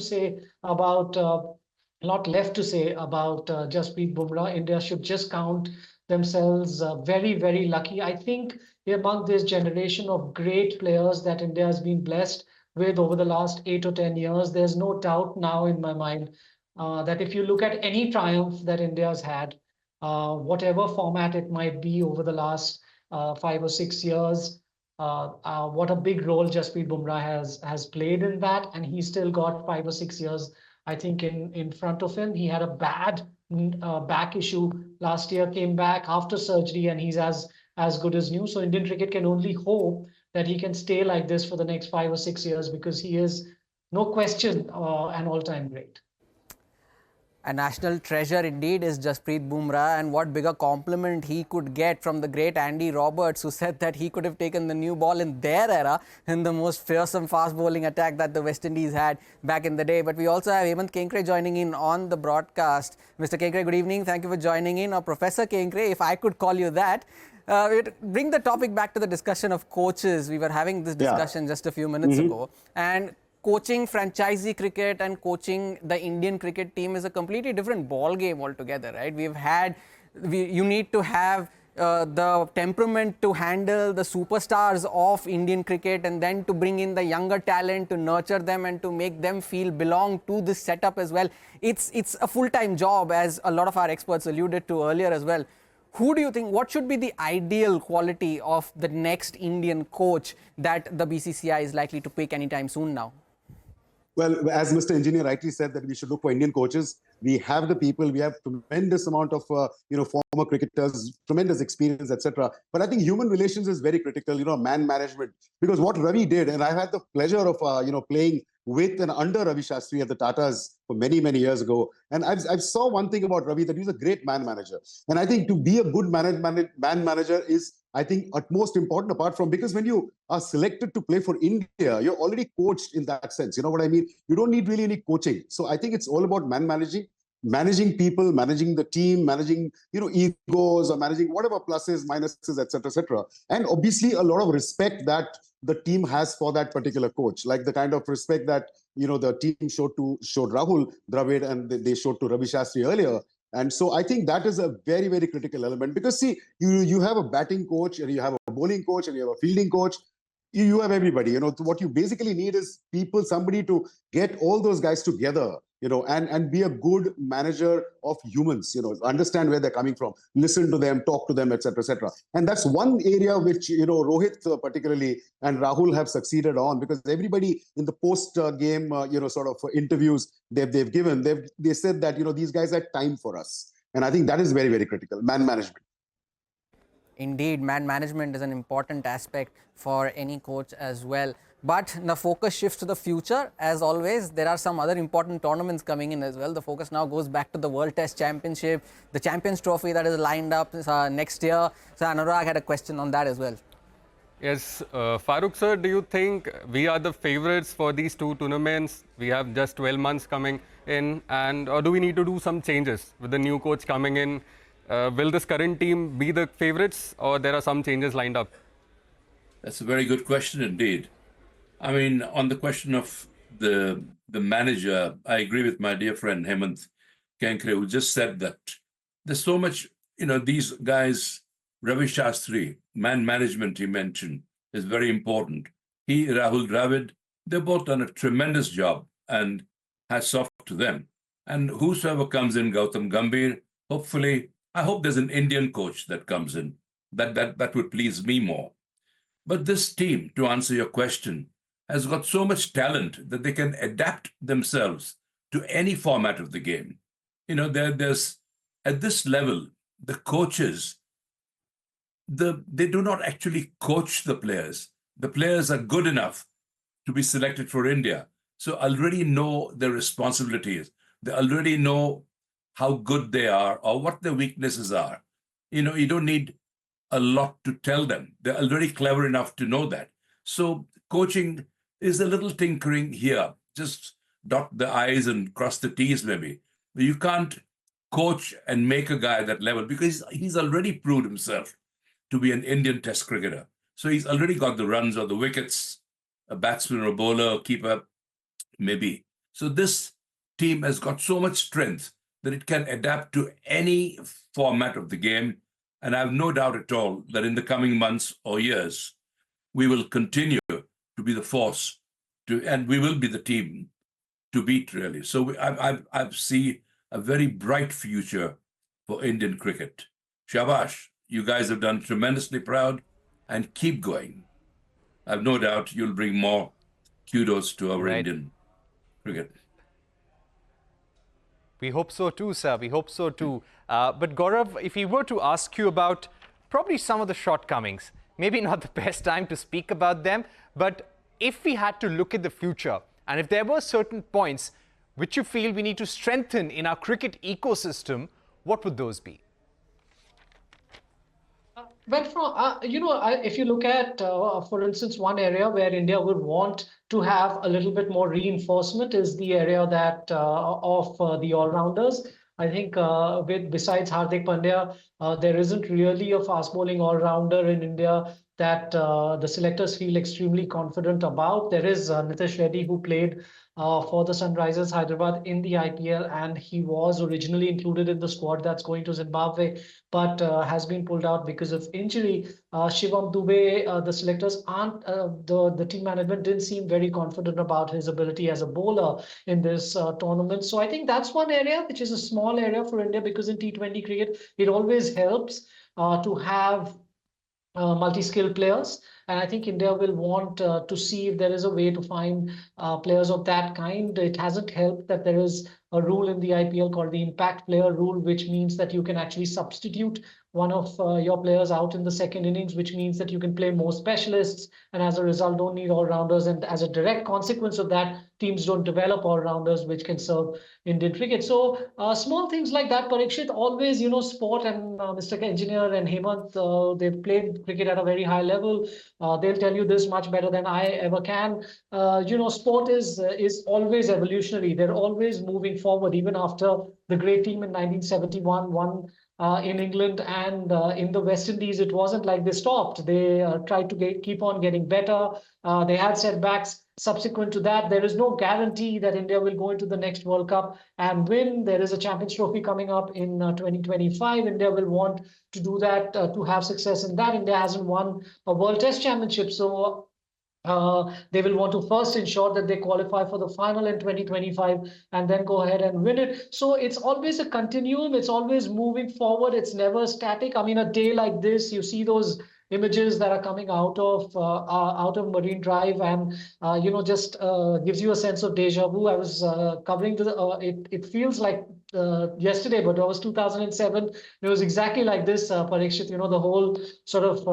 left to say about Jasprit Bumrah. India should just count themselves very, very lucky. I think among this generation of great players that India has been blessed with over the last 8 or 10 years, there's no doubt now in my mind that if you look at any triumph that India has had, whatever format it might be over the last 5 or 6 years, what a big role Jasprit Bumrah has played in that, and he's still got 5 or 6 years, I think, in front of him. He had a bad back issue last year, came back after surgery, and he's as good as new. So Indian cricket can only hope that he can stay like this for the next 5 or 6 years, because he is, no question, an all-time great. A national treasure indeed is Jasprit Bumrah, and what bigger compliment he could get from the great Andy Roberts, who said that he could have taken the new ball in their era in the most fearsome fast bowling attack that the West Indies had back in the day. But we also have Hemant Kenkre joining in on the broadcast. Mr. Kenkre, good evening. Thank you for joining in. Or Professor Kenkre, if I could call you that. Bring the topic back to the discussion of coaches. We were having this discussion just a few minutes ago, and coaching franchisee cricket and coaching the Indian cricket team is a completely different ball game altogether, right? You need to have the temperament to handle the superstars of Indian cricket, and then to bring in the younger talent to nurture them and to make them feel belong to this setup as well. It's a full-time job, as a lot of our experts alluded to earlier as well. Who do you think, what should be the ideal quality of the next Indian coach that the BCCI is likely to pick anytime soon now? Well, as Mr. Engineer rightly said, that we should look for Indian coaches. We have the people, we have tremendous amount of, former cricketers, tremendous experience, etc. But I think human relations is very critical, man management. Because what Ravi did, and I've had the pleasure of, playing with and under Ravi Shastri at the Tatas for many, many years ago. And I've saw one thing about Ravi, that he's a great man manager. And I think to be a good man manager is, I think, utmost important, apart from, because when you are selected to play for India, you're already coached in that sense. You know what I mean? You don't need really any coaching. So I think it's all about managing people, managing the team, managing, egos, or managing whatever pluses, minuses, etc., etc. And obviously a lot of respect that the team has for that particular coach, like the kind of respect that, the team showed Rahul Dravid and they showed to Ravi Shastri earlier. And so I think that is a very, very critical element, because see, you have a batting coach, and you have a bowling coach, and you have a fielding coach. You have everybody. What you basically need is somebody to get all those guys together, and be a good manager of humans, understand where they're coming from, listen to them, talk to them, etc., etc. And that's one area which, Rohit particularly and Rahul have succeeded on, because everybody in the post-game, sort of interviews they've given, they said that, these guys had time for us. And I think that is very, very critical, man management. Indeed, man management is an important aspect for any coach as well. But the focus shifts to the future. As always, there are some other important tournaments coming in as well. The focus now goes back to the World Test Championship, the Champions Trophy that is lined up next year. So Anurag had a question on that as well. Yes, Farooq sir, do you think we are the favorites for these two tournaments? We have just 12 months coming in, and or do we need to do some changes with the new coach coming in? Will this current team be the favorites, or there are some changes lined up? That's a very good question indeed. I mean, on the question of the manager, I agree with my dear friend Hemant Kankre, who just said that there's so much, these guys, Ravi Shastri, man management he mentioned, is very important. He, Rahul Dravid, they've both done a tremendous job, and hats off to them. And whosoever comes in, Gautam Gambhir, hopefully, I hope there's an Indian coach that comes in. That would please me more. But this team, to answer your question, has got so much talent that they can adapt themselves to any format of the game. There's at this level, the coaches, they do not actually coach the players. The players are good enough to be selected for India. So already know their responsibilities. They already know how good they are or what their weaknesses are. You don't need a lot to tell them. They're already clever enough to know that. So coaching is a little tinkering here. Just dot the I's and cross the T's maybe. But you can't coach and make a guy at that level because he's already proved himself to be an Indian Test cricketer. So he's already got the runs or the wickets, a batsman or a bowler or keeper, maybe. So this team has got so much strength that it can adapt to any format of the game. And I have no doubt at all that in the coming months or years, we will continue to be the force and we will be the team to beat, really. So I see a very bright future for Indian cricket. Shabash, you guys have done tremendously proud, and keep going. I have no doubt you'll bring more kudos to our Indian cricket. We hope so too, sir. We hope so too. But Gaurav, if we were to ask you about probably some of the shortcomings, maybe not the best time to speak about them, but if we had to look at the future, and if there were certain points which you feel we need to strengthen in our cricket ecosystem, what would those be? Well, if you look at, for instance, one area where India would want to have a little bit more reinforcement is the area that of the all-rounders. I think besides Hardik Pandya, there isn't really a fast bowling all-rounder in India that the selectors feel extremely confident about. There is Nitish Reddy, who played for the Sunrisers Hyderabad in the IPL, and he was originally included in the squad that's going to Zimbabwe, but has been pulled out because of injury. Shivam Dube, the selectors aren't, the team management didn't seem very confident about his ability as a bowler in this tournament. So I think that's one area which is a small area for India, because in T20 cricket, it always helps to have multi-skilled players. And I think India will want to see if there is a way to find players of that kind. It hasn't helped that there is a rule in the IPL called the impact player rule, which means that you can actually substitute one of your players out in the second innings, which means that you can play more specialists, and as a result don't need all-rounders. And as a direct consequence of that, teams don't develop all-rounders which can serve Indian cricket. So small things like that, Parikshit, always, sport, and Mr. Engineer and Hemant, they've played cricket at a very high level. They'll tell you this much better than I ever can. Sport is always evolutionary. They're always moving forward, even after the great team in 1971 won in England and in the West Indies. It wasn't like they stopped. They tried to keep on getting better. They had setbacks. Subsequent to that, there is no guarantee that India will go into the next World Cup and win. There is a Champions Trophy coming up in 2025. India will want to do that, to have success in that. India hasn't won a World Test Championship, so they will want to first ensure that they qualify for the final in 2025 and then go ahead and win it. So it's always a continuum. It's always moving forward. It's never static. I mean, a day like this, you see those images that are coming out of Marine Drive, and just gives you a sense of deja vu. I was covering it feels like yesterday, but it was 2007. It was exactly like this, Parikshit. The whole sort of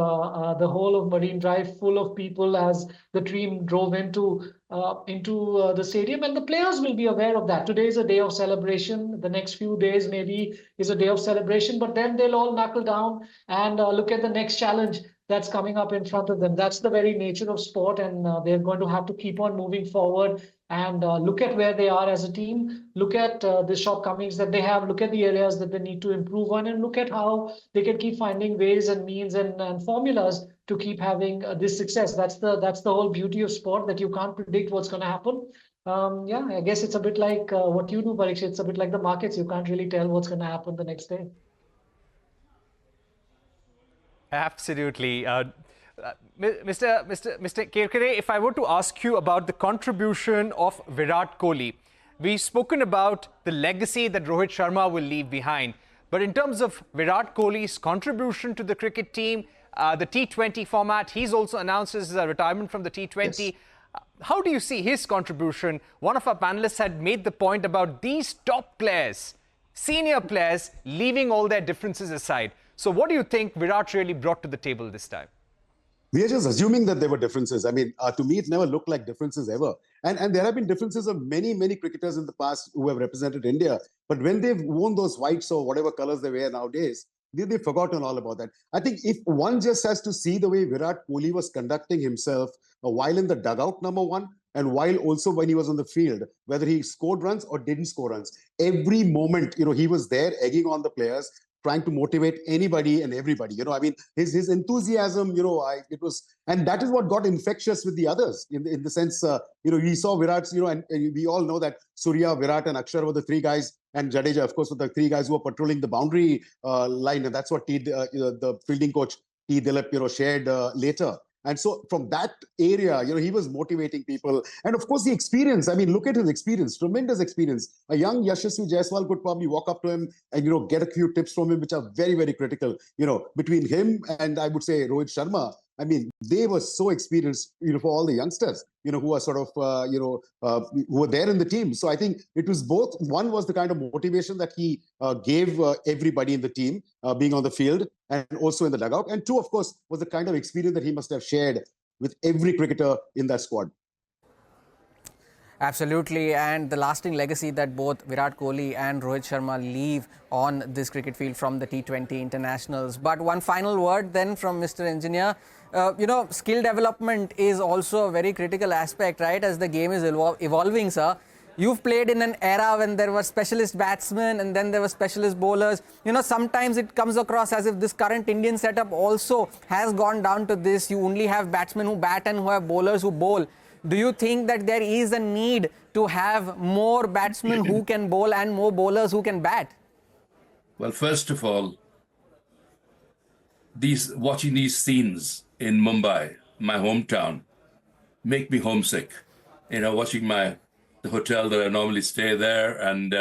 the whole of Marine Drive full of people as the team drove into the stadium, and the players will be aware of that. Today is a day of celebration. The next few days maybe is a day of celebration, but then they'll all knuckle down and look at the next challenge that's coming up in front of them. That's the very nature of sport, and they're going to have to keep on moving forward and look at where they are as a team, look at the shortcomings that they have, look at the areas that they need to improve on, and look at how they can keep finding ways and means and formulas to keep having this success. That's the whole beauty of sport, that you can't predict what's going to happen. Yeah, I guess it's a bit like what you do, Parikshit. It's a bit like the markets. You can't really tell what's going to happen the next day. Absolutely. Mr. Kirkere, if I were to ask you about the contribution of Virat Kohli, we've spoken about the legacy that Rohit Sharma will leave behind. But in terms of Virat Kohli's contribution to the cricket team, the T20 format, he's also announced his retirement from the T20. Yes. How do you see his contribution? One of our panelists had made the point about these top players, senior players, leaving all their differences aside. So what do you think Virat really brought to the table this time? We are just assuming that there were differences. I mean, to me, it never looked like differences ever. And there have been differences of many, many cricketers in the past who have represented India. But when they've worn those whites or whatever colors they wear nowadays, they've forgotten all about that. I think if one just has to see the way Virat Kohli was conducting himself while in the dugout, number one, and while also when he was on the field, whether he scored runs or didn't score runs, every moment, he was there egging on the players, trying to motivate anybody and everybody. I mean, his enthusiasm, it was, and that is what got infectious with the others in the sense, we saw Virat's, and we all know that Surya, Virat and Akshar were the three guys, and Jadeja, of course, were the three guys who were patrolling the boundary line. And that's what the fielding coach, T. Dilip, shared later. And so from that area, he was motivating people. And of course, the experience, I mean, look at his experience, tremendous experience. A young Yashasvi Jaiswal could probably walk up to him and, get a few tips from him, which are very, very critical. Between him and I would say Rohit Sharma, I mean, they were so experienced, for all the youngsters, who are sort of, who were there in the team. So I think it was both. One was the kind of motivation that he gave everybody in the team being on the field and also in the dugout. And two, of course, was the kind of experience that he must have shared with every cricketer in that squad. Absolutely, and the lasting legacy that both Virat Kohli and Rohit Sharma leave on this cricket field from the T20 internationals. But one final word then from Mr. Engineer. Skill development is also a very critical aspect, right, as the game is evolving, sir. You've played in an era when there were specialist batsmen and then there were specialist bowlers. Sometimes it comes across as if this current Indian setup also has gone down to this. You only have batsmen who bat and who have bowlers who bowl. Do you think that there is a need to have more batsmen who can bowl and more bowlers who can bat? Well, first of all, watching these scenes in Mumbai, my hometown, make me homesick. Watching the hotel that I normally stay there and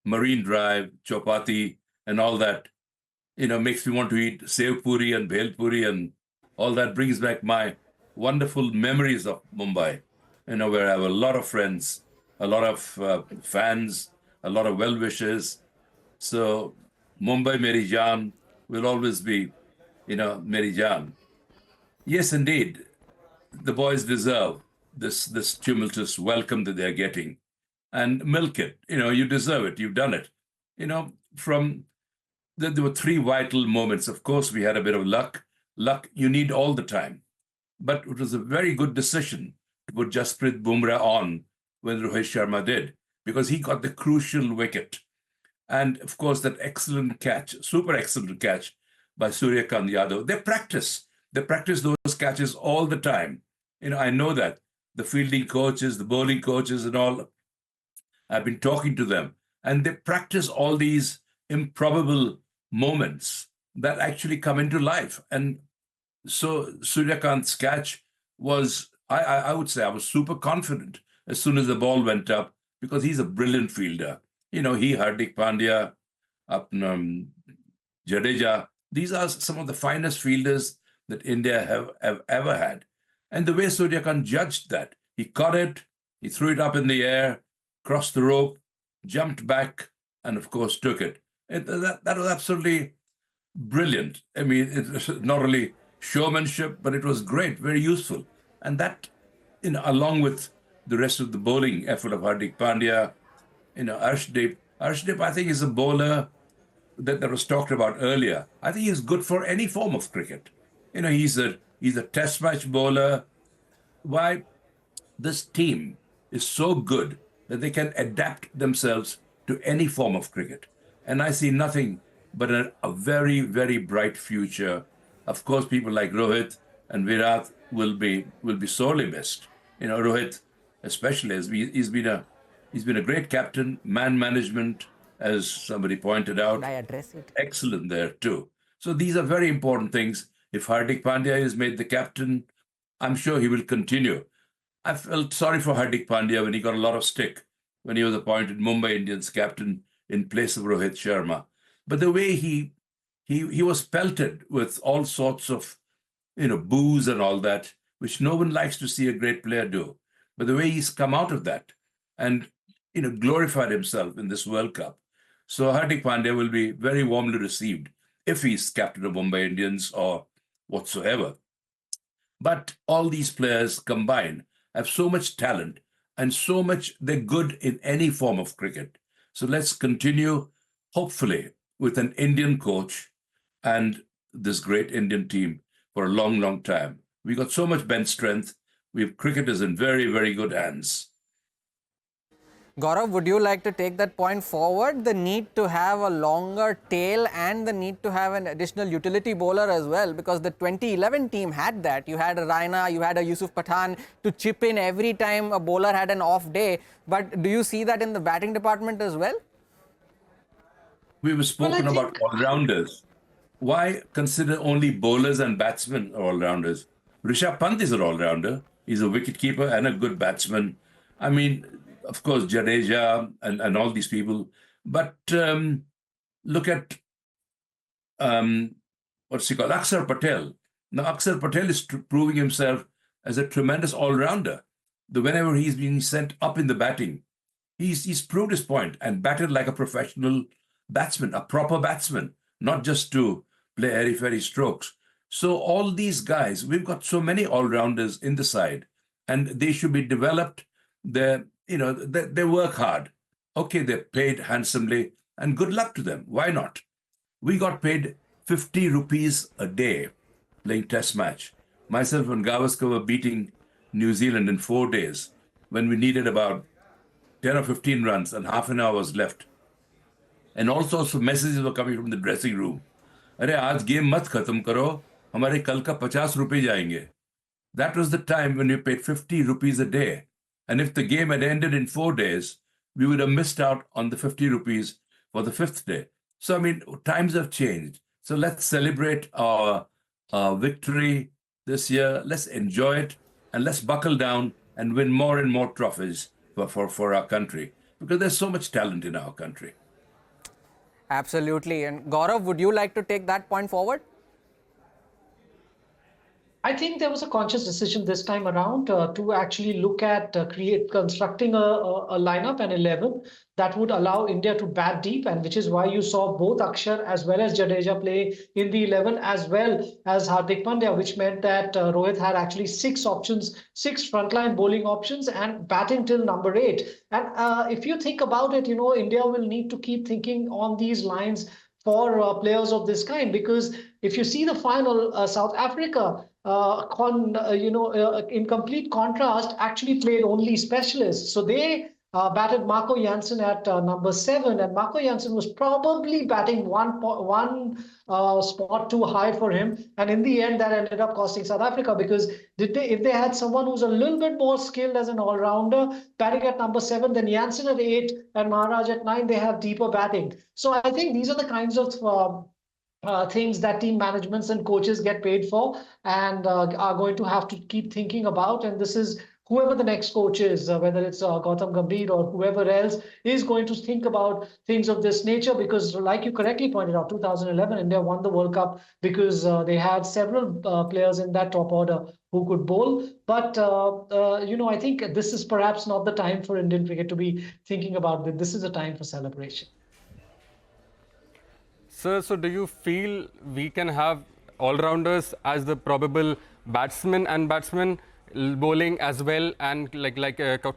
Marine Drive, Chowpatty and all that, makes me want to eat sev puri and bhel puri, and all that brings back my wonderful memories of Mumbai, where I have a lot of friends, a lot of fans, a lot of well-wishers. So Mumbai Meri Jaan will always be, Meri Jaan. Yes, indeed, the boys deserve this tumultuous welcome that they're getting. And milk it, you deserve it, you've done it. There were three vital moments. Of course, we had a bit of luck. Luck you need all the time. But it was a very good decision to put Jasprit Bumrah on when Rohit Sharma did, because he got the crucial wicket. And of course, that excellent catch, super excellent catch by Suryakant Yadav. They practice those catches all the time. I know that. The fielding coaches, the bowling coaches and all, I've been talking to them. And they practice all these improbable moments that actually come into life. And so Suryakant's catch was, I would say I was super confident as soon as the ball went up, because he's a brilliant fielder. He, Hardik Pandya, Jadeja, these are some of the finest fielders that India have ever had. And the way Suryakant judged that, he caught it, he threw it up in the air, crossed the rope, jumped back, and of course took it. That was absolutely brilliant. I mean, it was not only showmanship, but it was great, very useful. And that, along with the rest of the bowling effort of Hardik Pandya, Arshdeep, I think, is a bowler that was talked about earlier. I think he's good for any form of cricket. he's a test match bowler. Why? This team is so good that they can adapt themselves to any form of cricket. And I see nothing but a very, very bright future. Of course, people like Rohit and Virat will be sorely missed. Rohit, especially, he's been a great captain, man management, as somebody pointed out. I address it. Excellent there too. So these are very important things. If Hardik Pandya is made the captain, I'm sure he will continue. I felt sorry for Hardik Pandya when he got a lot of stick when he was appointed Mumbai Indians captain in place of Rohit Sharma. But the way he was pelted with all sorts of boos and all that, which no one likes to see a great player do. But the way he's come out of that and glorified himself in this World Cup. So Hardik Pandya will be very warmly received if he's captain of Mumbai Indians or whatsoever. But all these players combined have so much talent and so much they're good in any form of cricket. So let's continue, hopefully, with an Indian coach and this great Indian team for a long, long time. We got so much bench strength. We have cricketers in very, very good hands. Gaurav, would you like to take that point forward? The need to have a longer tail and the need to have an additional utility bowler as well, because the 2011 team had that. You had a Raina, you had a Yusuf Pathan to chip in every time a bowler had an off day. But do you see that in the batting department as well? We were spoken about all-rounders. Why consider only bowlers and batsmen all-rounders? Rishabh Pant is an all-rounder. He's a wicketkeeper and a good batsman. I mean, of course, Jadeja and all these people. But look at, what's he called, Akshar Patel. Now, Akshar Patel is proving himself as a tremendous all-rounder. Whenever he's being sent up in the batting, he's proved his point and batted like a professional batsman, a proper batsman, not just to play airy-fairy strokes. So all these guys, we've got so many all-rounders in the side, and they should be developed. They work hard. Okay, they're paid handsomely, and good luck to them. Why not? We got paid 50 rupees a day playing test match. Myself and Gavaskar were beating New Zealand in 4 days when we needed about 10 or 15 runs and half an hour was left. And all sorts of messages were coming from the dressing room. अरे आज game मत खत्म करो, हमारे कल का 50 रुपए जाएंगे. That was the time when we paid 50 rupees a day. And if the game had ended in 4 days, we would have missed out on the 50 rupees for the 5th day. So, I mean, times have changed. So let's celebrate our victory this year. Let's enjoy it. And let's buckle down and win more and more trophies for our country. Because there's so much talent in our country. Absolutely. And Gaurav, would you like to take that point forward? I think there was a conscious decision this time around to actually look at constructing a lineup and 11 that would allow India to bat deep, and which is why you saw both Akshar as well as Jadeja play in the 11 as well as Hardik Pandya, which meant that Rohit had actually 6 options, 6 frontline bowling options and batting till number 8. And if you think about it, India will need to keep thinking on these lines for players of this kind, because if you see the final, South Africa, in complete contrast, actually played only specialists. So they batted Marco Jansen at number 7, and Marco Jansen was probably batting one spot too high for him. And in the end, that ended up costing South Africa, because if they had someone who's a little bit more skilled as an all-rounder batting at number 7, then Jansen at 8 and Maharaj at 9, they have deeper batting. So I think these are the kinds of things that team managements and coaches get paid for and are going to have to keep thinking about. And this is whoever the next coach is, whether it's Gautam Gambhir or whoever else, is going to think about things of this nature, because like you correctly pointed out, 2011, India won the World Cup because they had several players in that top order who could bowl. But, I think this is perhaps not the time for Indian cricket to be thinking about this. This is a time for celebration. Sir, so do you feel we can have all-rounders as the probable batsmen and batsmen bowling as well, and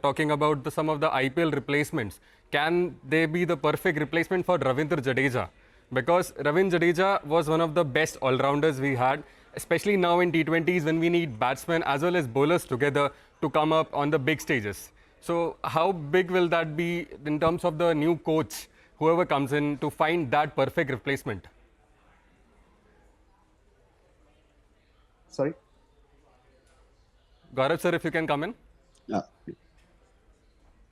talking about some of the IPL replacements, can they be the perfect replacement for Ravindra Jadeja? Because Ravindra Jadeja was one of the best all-rounders we had, especially now in T20s when we need batsmen as well as bowlers together to come up on the big stages. So how big will that be in terms of the new coach, whoever comes in, to find that perfect replacement? Sorry? Gaurav sir, if you can come in. Yeah.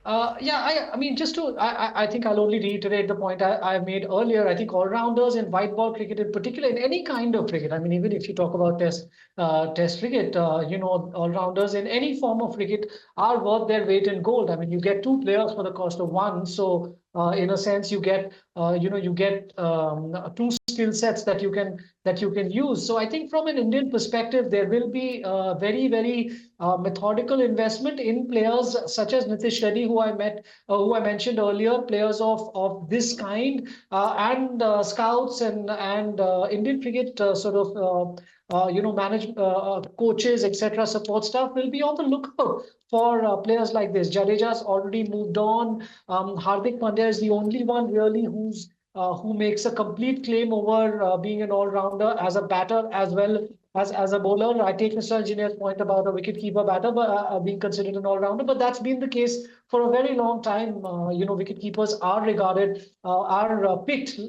I mean, I think I'll only reiterate the point I made earlier. I think all-rounders in white ball cricket, in particular, in any kind of cricket, I mean, even if you talk about test cricket, all-rounders in any form of cricket are worth their weight in gold. I mean, you get two players for the cost of one. So, in a sense, you get two skill sets that you can use. So I think from an Indian perspective, there will be very, very methodical investment in players such as Nitish Reddy, who I mentioned earlier, players of this kind, and scouts and Indian cricket coaches, etc., support staff will be on the lookout for players like this. Jadeja's already moved on. Hardik Pandya is the only one really who makes a complete claim over being an all-rounder as a batter as well as a bowler. I take Mr. Engineer's point about a wicket-keeper batter being considered an all-rounder, but that's been the case for a very long time. Wicket-keepers are picked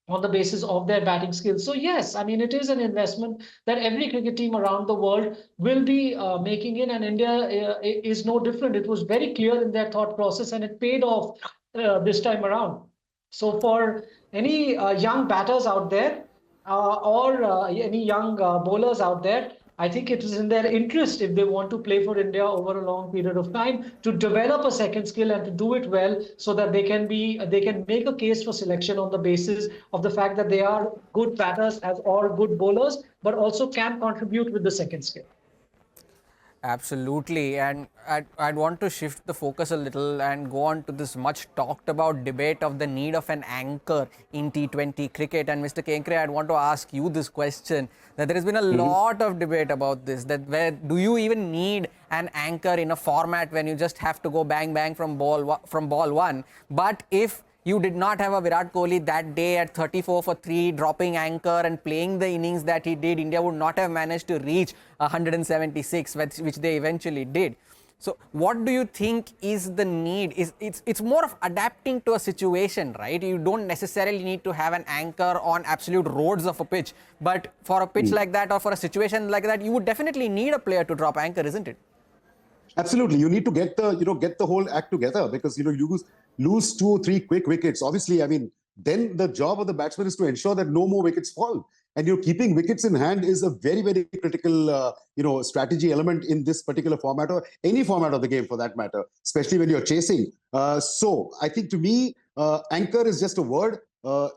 on the basis of their batting skills. So yes, I mean, it is an investment that every cricket team around the world will be making in, and India is no different. It was very clear in their thought process, and it paid off this time around. So for any young batters out there or any young bowlers out there, I think it is in their interest, if they want to play for India over a long period of time, to develop a second skill and to do it well, so that they can make a case for selection on the basis of the fact that they are good batters or good bowlers, but also can contribute with the second skill. Absolutely, and I'd want to shift the focus a little and go on to this much talked about debate of the need of an anchor in T20 cricket. And Mr. Kenkre, I'd want to ask you this question, that there has been a lot of debate about this, that where do you even need an anchor in a format when you just have to go bang bang from ball one, but if you did not have a Virat Kohli that day at 34 for 3, dropping anchor and playing the innings that he did, India would not have managed to reach 176, which they eventually did. So what do you think is the need? It's more of adapting to a situation, right? You don't necessarily need to have an anchor on absolute roads of a pitch, but for a pitch like that or for a situation like that, you would definitely need a player to drop anchor, isn't it? Absolutely, you need to get the whole act together, because you lose 2 or 3 quick wickets. Obviously, I mean, then the job of the batsman is to ensure that no more wickets fall. And keeping wickets in hand is a very, very critical strategy element in this particular format, or any format of the game for that matter, especially when you're chasing. So I think, to me, anchor is just a word.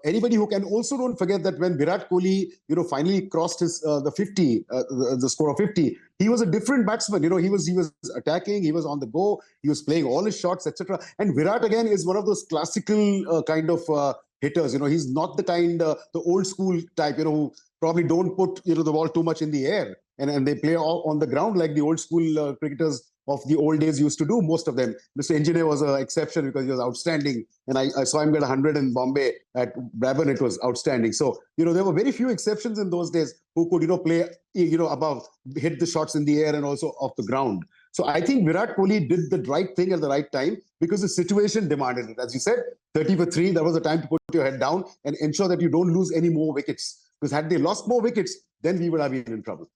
Anybody who can also, don't forget that when Virat Kohli, finally crossed his the score of 50, he was a different batsman. He was attacking, he was on the go, he was playing all his shots, etc. And Virat again is one of those classical kind of hitters. He's not the kind, the old school type, who probably don't put the ball too much in the air, and they play all on the ground like the old school cricketers of the old days used to do, most of them. Mr. Engineer was an exception because he was outstanding. And I saw him get 100 in Bombay at Brabourne. It was outstanding. So, there were very few exceptions in those days who could, play, above, hit the shots in the air and also off the ground. So I think Virat Kohli did the right thing at the right time because the situation demanded it. As you said, 30 for 3, that was the time to put your head down and ensure that you don't lose any more wickets. Because had they lost more wickets, then we would have been in trouble.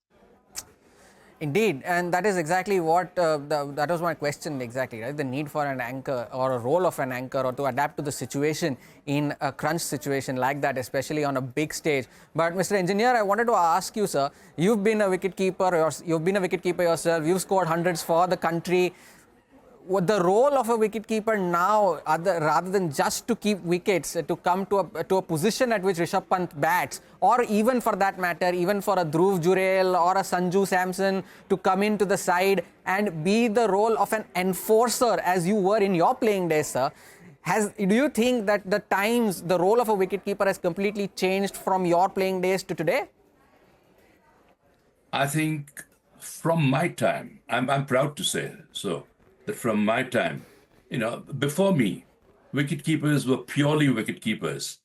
Indeed, and that is exactly what, that was my question exactly, right? The need for an anchor or a role of an anchor, or to adapt to the situation in a crunch situation like that, especially on a big stage. But Mr. Engineer, I wanted to ask you, sir, you've been a wicketkeeper yourself, you've scored hundreds for the country. What the role of a wicketkeeper now, rather than just to keep wickets, to come to a position at which Rishabh Pant bats, or even for that matter, even for a Dhruv Jurel or a Sanju Samson to come into the side and be the role of an enforcer, as you were in your playing days, sir. Do you think that the role of a wicketkeeper has completely changed from your playing days to today? I think from my time, I'm proud to say so, that from my time, before me, wicketkeepers were purely wicketkeepers.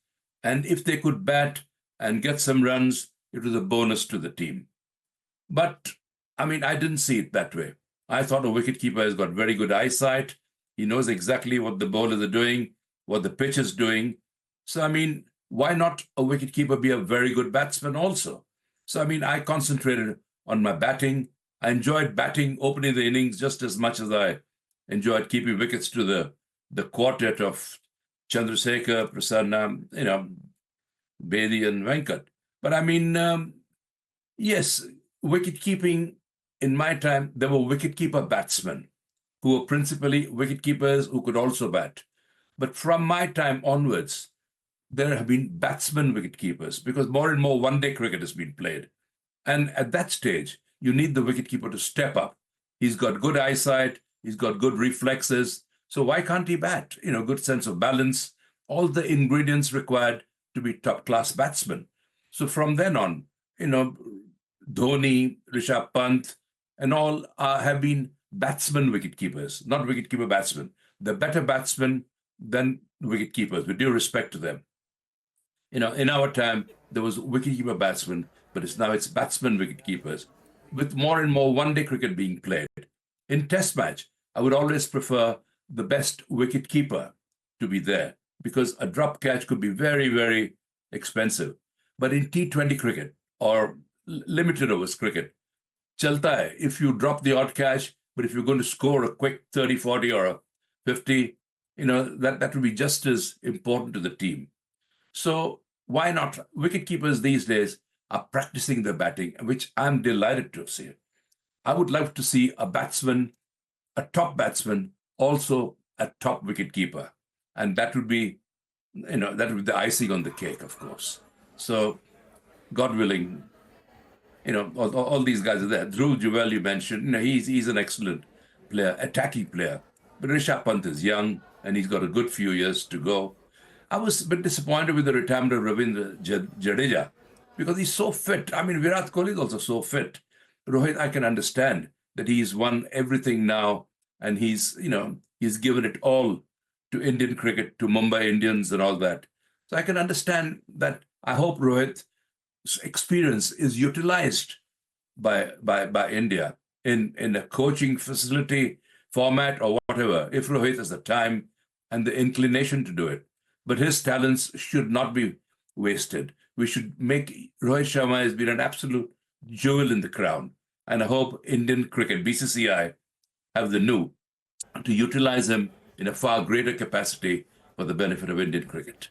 And if they could bat and get some runs, it was a bonus to the team. But, I mean, I didn't see it that way. I thought a wicketkeeper has got very good eyesight. He knows exactly what the bowlers are doing, what the pitch is doing. So, I mean, why not a wicketkeeper be a very good batsman also? So, I mean, I concentrated on my batting. I enjoyed batting, opening the innings just as much as I enjoyed keeping wickets to the quartet of Chandrasekhar, Prasanna, Bedi and Venkat. But I mean, yes, wicket-keeping, in my time, there were wicket-keeper batsmen who were principally wicket-keepers who could also bat. But from my time onwards, there have been batsmen wicket-keepers because more and more one-day cricket has been played. And at that stage, you need the wicket-keeper to step up. He's got good eyesight, he's got good reflexes. So why can't he bat? Good sense of balance, all the ingredients required to be top-class batsmen. So from then on, Dhoni, Rishabh Pant, and all have been batsmen wicketkeepers, not wicketkeeper batsmen. They're better batsmen than wicketkeepers, with due respect to them. In our time, there was wicketkeeper batsmen, but it's batsmen wicketkeepers, with more and more one-day cricket being played. In Test match, I would always prefer the best wicketkeeper to be there because a drop catch could be very, very expensive. But in T20 cricket or limited overs cricket, chalta hai. If you drop the odd catch, but if you're going to score a quick 30, 40 or a 50, that would be just as important to the team. So why not? Wicketkeepers these days are practicing their batting, which I'm delighted to see. I would love to see a top batsman, also a top wicketkeeper. And that would be, the icing on the cake, of course. So, God willing, all these guys are there. Dhruv Juvel, you mentioned, he's an excellent player, attacking player. But Rishabh Pant is young, and he's got a good few years to go. I was a bit disappointed with the retirement of Ravindra Jadeja because he's so fit. I mean, Virat Kohli is also so fit. Rohit, I can understand that he's won everything now, and he's given it all to Indian cricket, to Mumbai Indians and all that. So I can understand that. I hope Rohit's experience is utilized by India in a coaching facility format or whatever, if Rohit has the time and the inclination to do it. But his talents should not be wasted. We should make Rohit Sharma has been an absolute jewel in the crown. And I hope Indian cricket, BCCI, have the new to utilize him in a far greater capacity for the benefit of Indian cricket.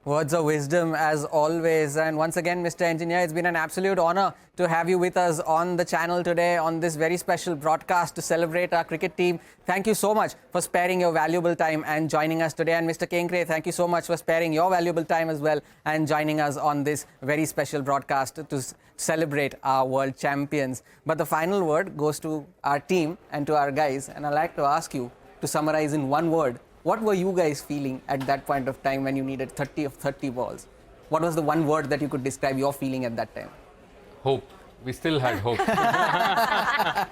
Words of wisdom as always. And once again, Mr. Engineer, it's been an absolute honor to have you with us on the channel today on this very special broadcast to celebrate our cricket team. Thank you so much for sparing your valuable time and joining us today. And Mr. Kenkre, thank you so much for sparing your valuable time as well and joining us on this very special broadcast to celebrate our world champions. But the final word goes to our team and to our guys. And I'd like to ask you to summarize in one word. What were you guys feeling at that point of time when you needed 30 of 30 balls? What was the one word that you could describe your feeling at that time? Hope. We still had hope. Yeah,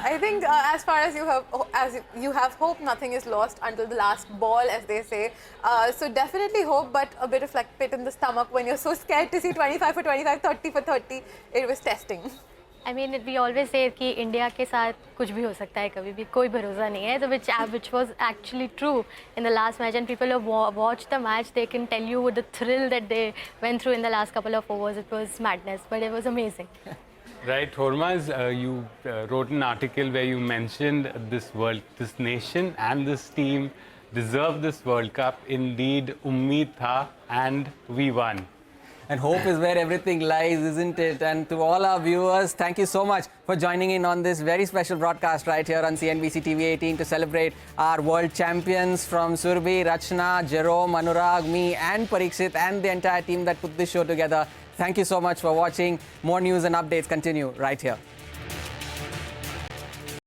I think as far as you have hope, nothing is lost until the last ball, as they say. So definitely hope, but a bit of like pit in the stomach when you're so scared to see 25 for 25, 30 for 30. It was testing. I mean, we always say कि India के साथ कुछ भी हो सकता है कभी भी कोई भरोसा नहीं है. So which was actually true in the last match, and people who watched the match, they can tell you the thrill that they went through in the last couple of overs. It was madness, but it was amazing. Right, Hormaz, you wrote an article where you mentioned this nation and this team deserve this World Cup. Indeed, ummeed tha, and we won. And hope is where everything lies, isn't it? And to all our viewers, thank you so much for joining in on this very special broadcast right here on CNBC-TV18 to celebrate our world champions from Surbhi, Rachna, Jerome, Anurag, me and Parikshit and the entire team that put this show together. Thank you so much for watching. More news and updates continue right here.